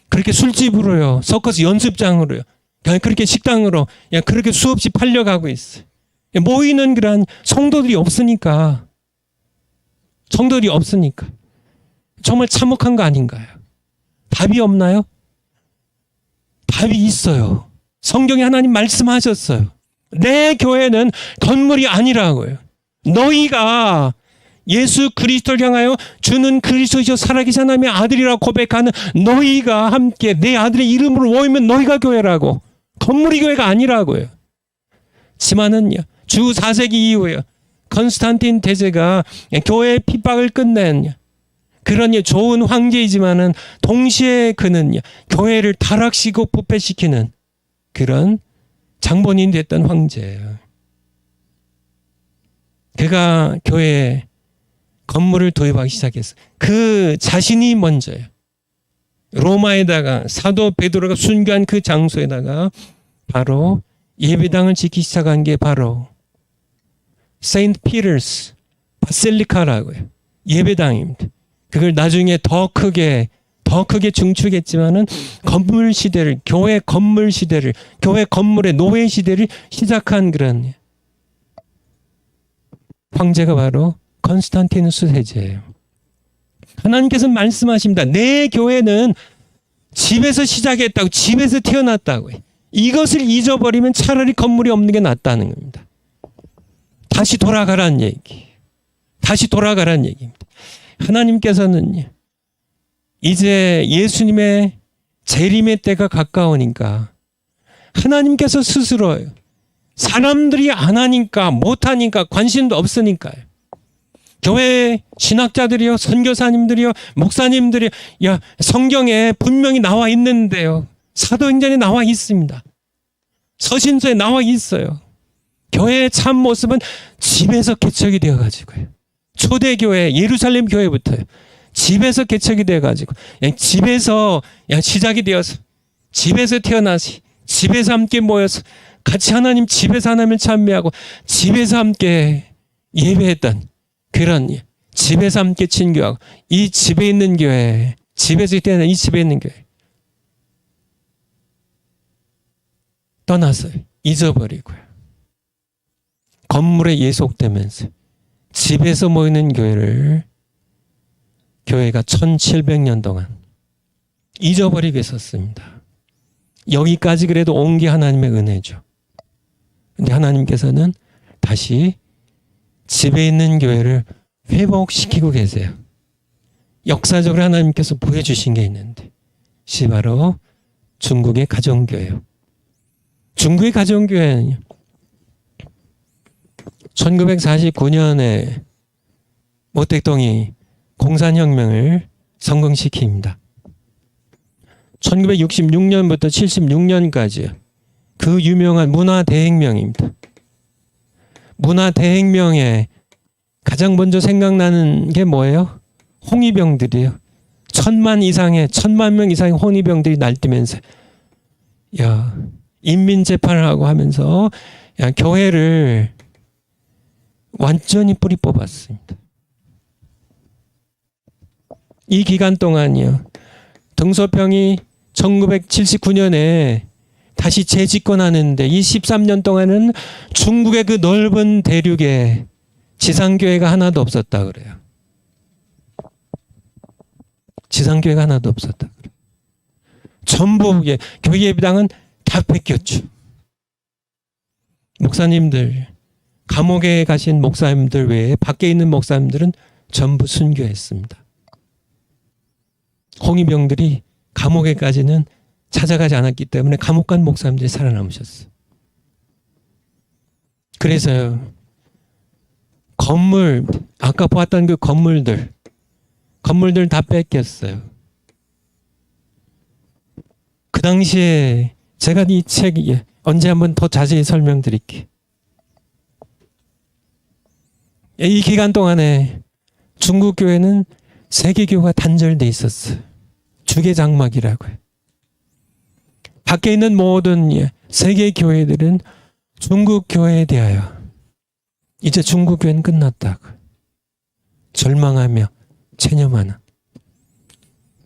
그렇게 술집으로요. 서커스 연습장으로요. 그렇게 식당으로 그렇게 수없이 팔려가고 있어요. 모이는 그런 성도들이 없으니까. 정말 참혹한 거 아닌가요? 답이 없나요? 답이 있어요. 성경에 하나님 말씀하셨어요. 내 교회는 건물이 아니라고요. 너희가 예수 그리스도를 향하여 주는 그리스도이시여 살아계신 하나님의 아들이라고 고백하는 너희가 함께 내 아들의 이름으로 모이면 너희가 교회라고. 건물이 교회가 아니라고요. 지만은 주 4세기 이후에 컨스탄틴 대제가 교회의 핍박을 끝낸 그런 좋은 황제이지만은 동시에 그는 교회를 타락시키고 부패시키는 그런 장본인이 됐던 황제예요. 그가 교회에 건물을 도입하기 시작했어요. 그 자신이 먼저예요. 로마에다가 사도 베드로가 순교한 그 장소에다가 바로 예배당을 짓기 시작한 게 바로 세인트 피터스 바실리카라고요. 예배당입니다. 그걸 나중에 더 크게 증축했지만은 건물 시대를, 교회 건물 시대를, 교회 건물의 노예 시대를 시작한 그런 황제가 바로 컨스탄티누스 대제예요. 하나님께서 말씀하십니다. 내 교회는 집에서 시작했다고, 집에서 태어났다고. 이것을 잊어버리면 차라리 건물이 없는 게 낫다는 겁니다. 다시 돌아가라는 얘기. 다시 돌아가라는 얘기입니다. 하나님께서는 이제 예수님의 재림의 때가 가까우니까 하나님께서 스스로 사람들이 안 하니까 못하니까 관심도 없으니까요. 교회 신학자들이요, 선교사님들이요, 목사님들이 성경에 분명히 나와 있는데요. 사도행전에 나와 있습니다. 서신서에 나와 있어요. 교회의 참 모습은 집에서 개척이 되어가지고요. 초대교회 예루살렘 교회부터요. 집에서 개척이 되어가지고 집에서 시작이 되어서 집에서 태어나서 집에서 함께 모여서 같이 하나님 집에서 하나님을 찬미하고 집에서 함께 예배했던 그런 집에서 함께 친교하고 이 집에 있는 교회, 집에서 있는 이 집에 있는 교회 떠나서 잊어버리고요. 건물에 예속되면서 집에서 모이는 교회가 1700년 동안 잊어버리고 있었습니다. 여기까지 그래도 온 게 하나님의 은혜죠. 근데 하나님께서는 다시 집에 있는 교회를 회복시키고 계세요. 역사적으로 하나님께서 보여주신 게 있는데, 그것이 바로 중국의 가정교회예요. 중국의 가정교회는요, 1949년에 모택동이 공산혁명을 성공시킵니다. 1966년부터 76년까지 그 유명한 문화대혁명입니다. 문화대혁명에 가장 먼저 생각나는 게 뭐예요? 홍위병들이에요. 1000만 명 이상의 홍위병들이 날뛰면서 인민재판을 하고 하면서 교회를 완전히 뿌리 뽑았습니다. 이 기간 동안이요, 등소평이 1979년에 다시 재집권하는데 이 13년 동안은 중국의 그 넓은 대륙에 지상교회가 하나도 없었다 그래요. 지상교회가 하나도 없었다 그래요. 전부 교회 예배당은 다 뺏겼죠. 목사님들, 감옥에 가신 목사님들 외에 밖에 있는 목사님들은 전부 순교했습니다. 홍위병들이 감옥에까지는 찾아가지 않았기 때문에 감옥 간 목사님들이 살아남으셨어요. 그래서요, 아까 보았던 그 건물들 다 뺏겼어요. 그 당시에 제가 이 책 언제 한번 더 자세히 설명드릴게요. 이 기간 동안에 중국 교회는 세계교회가 단절돼 있었어요. 주계장막이라고요. 밖에 있는 모든 세계 교회들은 중국 교회에 대하여 이제 중국 교회는 끝났다고 절망하며 체념하는,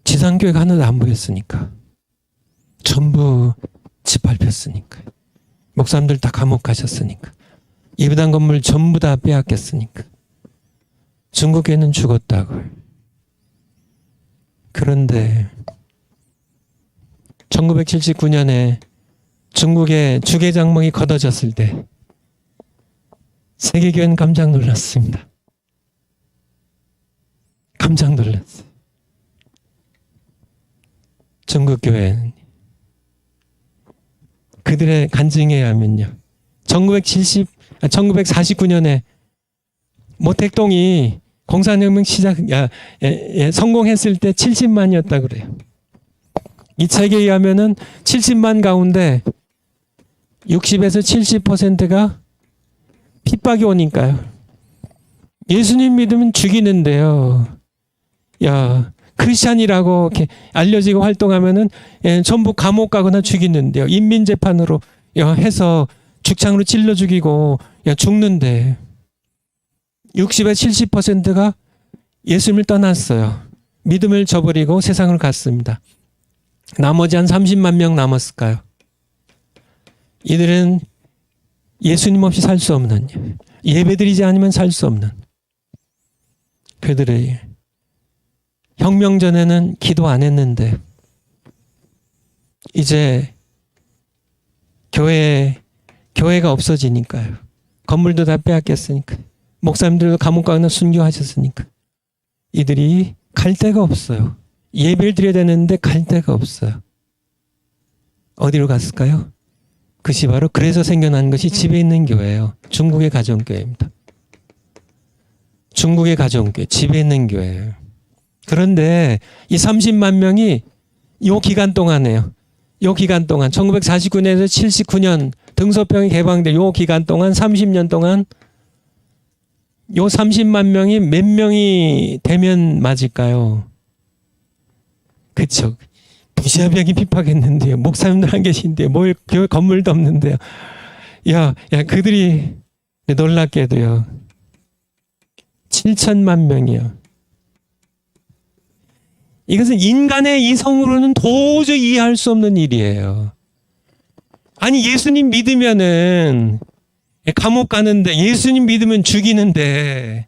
지상교회가 하나도 안 보였으니까, 전부 짓밟혔으니까, 목사님들 다 감옥 가셨으니까, 예배당 건물 전부 다 빼앗겼으니까 중국 교회는 죽었다고. 그런데 1979년에 중국의 주계장막이 걷어졌을 때 세계교회는 깜짝 놀랐습니다. 깜짝 놀랐어요. 중국 교회는 그들의 간증에 의하면요, 1949년에 모택동이 공산혁명 성공했을 때 70만이었다 그래요. 이 책에 의하면은 70만 가운데 60에서 70%가 핍박이 오니까요, 예수님 믿으면 죽이는데요. 크리스찬이라고 이렇게 알려지고 활동하면은 전부 감옥 가거나 죽이는데요. 인민재판으로 해서 죽창으로 찔러 죽이고 죽는데 60에서 70%가 예수님을 떠났어요. 믿음을 저버리고 세상을 갔습니다. 나머지 한 30만 명 남았을까요? 이들은 예수님 없이 살 수 없는, 예배드리지 않으면 살 수 없는, 그들의 혁명 전에는 기도 안 했는데 이제 교회가 없어지니까요, 건물도 다 빼앗겼으니까, 목사님들도 감옥 가거나 순교하셨으니까 이들이 갈 데가 없어요. 예배를 드려야 되는데 갈 데가 없어요. 어디로 갔을까요? 그것이 바로 그래서 생겨난 것이 집에 있는 교회예요. 중국의 가정교회입니다. 중국의 가정교회, 집에 있는 교회예요. 그런데 이 30만 명이 이 기간 동안에요. 이 기간 동안 1949년에서 79년 등소평이 개방된 이 기간 동안 30년 동안 요 30만 명이 몇 명이 되면 맞을까요? 그쵸. 무시하병이 핍박했는데요. 목사님들 안 계신데요. 교회 건물도 없는데요. 그들이 놀랍게도요, 7천만 명이요. 이것은 인간의 이성으로는 도저히 이해할 수 없는 일이에요. 아니 예수님 믿으면은 감옥 가는데, 예수님 믿으면 죽이는데,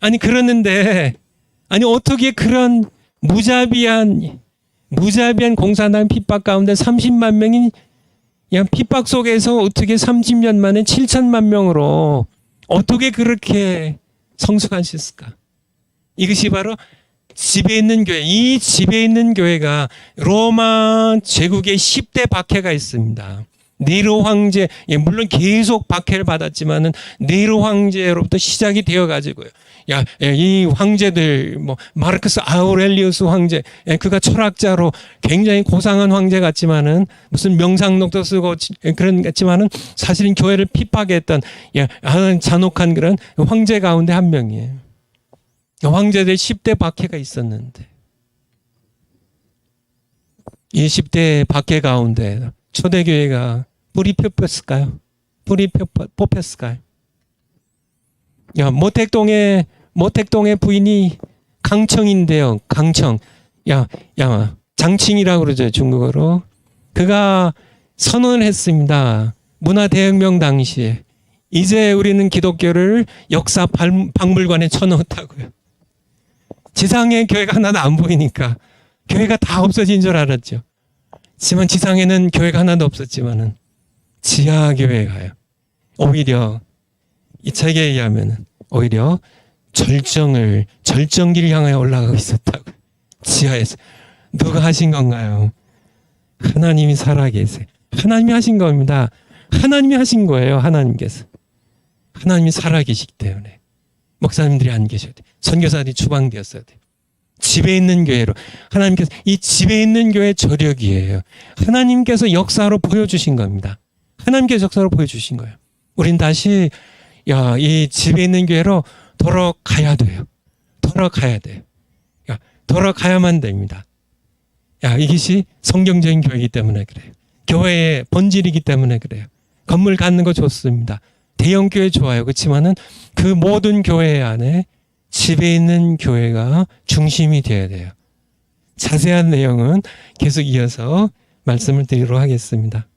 아니 그러는데, 아니 어떻게 그런 무자비한 공산당 핍박 가운데 30만 명이 그냥 핍박 속에서 어떻게 30년 만에 7천만 명으로 어떻게 그렇게 성숙할 수 있을까? 이것이 바로 집에 있는 교회, 이 집에 있는 교회가 로마 제국의 10대 박해가 있습니다. 네로 황제, 물론 계속 박해를 받았지만은 네로 황제로부터 시작이 되어 가지고요. 이 황제들, 마르크스 아우렐리우스 황제, 그가 철학자로 굉장히 고상한 황제 같지만은 무슨 명상록도 쓰고 그런 같지만은 사실은 교회를 핍박했던 잔혹한 그런 황제 가운데 한 명이에요. 황제들 10대 박해가 있었는데, 이 10대 박해 가운데 초대교회가 뿌리 뽑혔을까요? 뿌리 뽑혔을까요? 모택동의 부인이 강청인데요. 강청. 장칭이라고 그러죠. 중국어로. 그가 선언을 했습니다. 문화대혁명 당시에. 이제 우리는 기독교를 역사 박물관에 쳐넣었다고요. 지상에 교회가 하나도 안 보이니까 교회가 다 없어진 줄 알았죠. 하지만 지상에는 교회가 하나도 없었지만은 지하교회가요. 오히려 이 책에 의하면 오히려 절정기를 향하여 올라가고 있었다고. 지하에서. 누가 하신 건가요? 하나님이 살아계세요. 하나님이 하신 겁니다. 하나님이 하신 거예요. 하나님께서. 하나님이 살아계시기 때문에 목사님들이 안 계셔야 돼요. 선교사들이 추방되었어야 돼요. 집에 있는 교회로. 하나님께서 이 집에 있는 교회 저력이에요. 하나님께서 역사로 보여주신 겁니다. 하나님께서 역사로 보여주신 거예요. 우린 다시 이 집에 있는 교회로 돌아가야 돼요. 돌아가야만 됩니다. 이것이 성경적인 교회이기 때문에 그래요. 교회의 본질이기 때문에 그래요. 건물 갖는 거 좋습니다. 대형 교회 좋아요. 그렇지만은 그 모든 교회 안에 집에 있는 교회가 중심이 되어야 돼요. 자세한 내용은 계속 이어서 말씀을 드리도록 하겠습니다.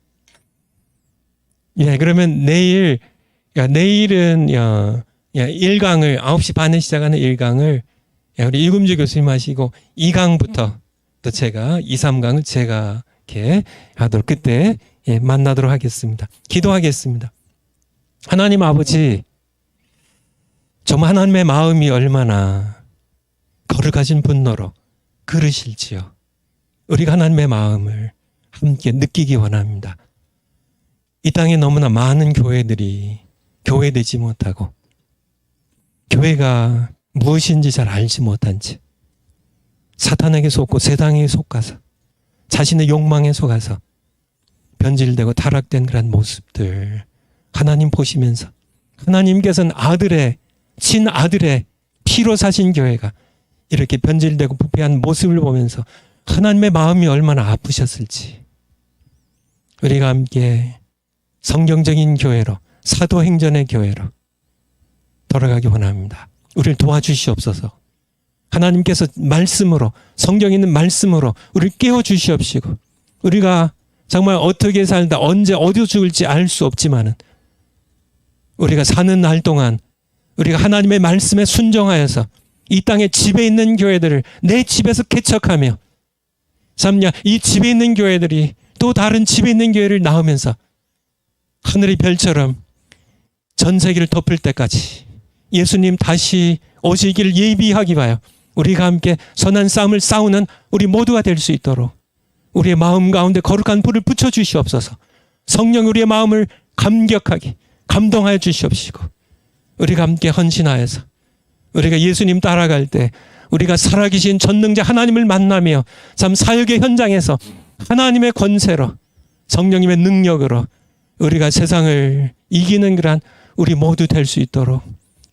그러면 내일은 1강을 9시 반에 시작하는 1강을 우리 이금주 교수님 하시고 2강부터 또 제가 2, 3강을 제가 이렇게 하도록 그때 만나도록 하겠습니다. 기도하겠습니다. 하나님 아버지, 정말 하나님의 마음이 얼마나 거룩하신 분노로 그르실지요. 우리가 하나님의 마음을 함께 느끼기 원합니다. 이 땅에 너무나 많은 교회들이 교회되지 못하고 교회가 무엇인지 잘 알지 못한 채 사탄에게 속고 세상에 속아서 자신의 욕망에 속아서 변질되고 타락된 그런 모습들 하나님 보시면서 하나님께서는 친아들의 피로 사신 교회가 이렇게 변질되고 부패한 모습을 보면서 하나님의 마음이 얼마나 아프셨을지 우리가 함께 성경적인 교회로 사도행전의 교회로 돌아가기 원합니다. 우리를 도와주시옵소서. 하나님께서 말씀으로 성경에 있는 말씀으로 우리를 깨워주시옵시고 우리가 정말 어떻게 살다 언제 어디서 죽을지 알 수 없지만은 우리가 사는 날 동안 우리가 하나님의 말씀에 순종하여서 이 땅에 집에 있는 교회들을 내 집에서 개척하며 이 집에 있는 교회들이 또 다른 집에 있는 교회를 낳으면서 하늘의 별처럼 전 세계를 덮을 때까지 예수님 다시 오시기를 예비하기 위하여 우리가 함께 선한 싸움을 싸우는 우리 모두가 될 수 있도록 우리의 마음 가운데 거룩한 불을 붙여주시옵소서. 성령 우리의 마음을 감격하게 감동하여 주시옵시고 우리가 함께 헌신하여서 우리가 예수님 따라갈 때 우리가 살아계신 전능자 하나님을 만나며 참 사역의 현장에서 하나님의 권세로 성령님의 능력으로 우리가 세상을 이기는 그런 우리 모두 될 수 있도록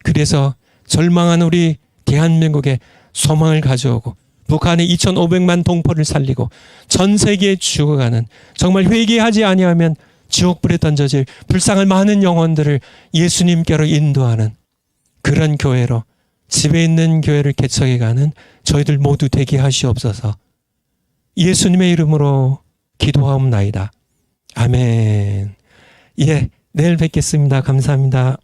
그래서 절망한 우리 대한민국에 소망을 가져오고 북한의 2,500만 동포를 살리고 전 세계에 죽어가는 정말 회개하지 아니하면 지옥불에 던져질 불쌍한 많은 영혼들을 예수님께로 인도하는 그런 교회로 집에 있는 교회를 개척해가는 저희들 모두 되게 하시옵소서. 예수님의 이름으로 기도하옵나이다. 아멘. 예, 내일 뵙겠습니다. 감사합니다.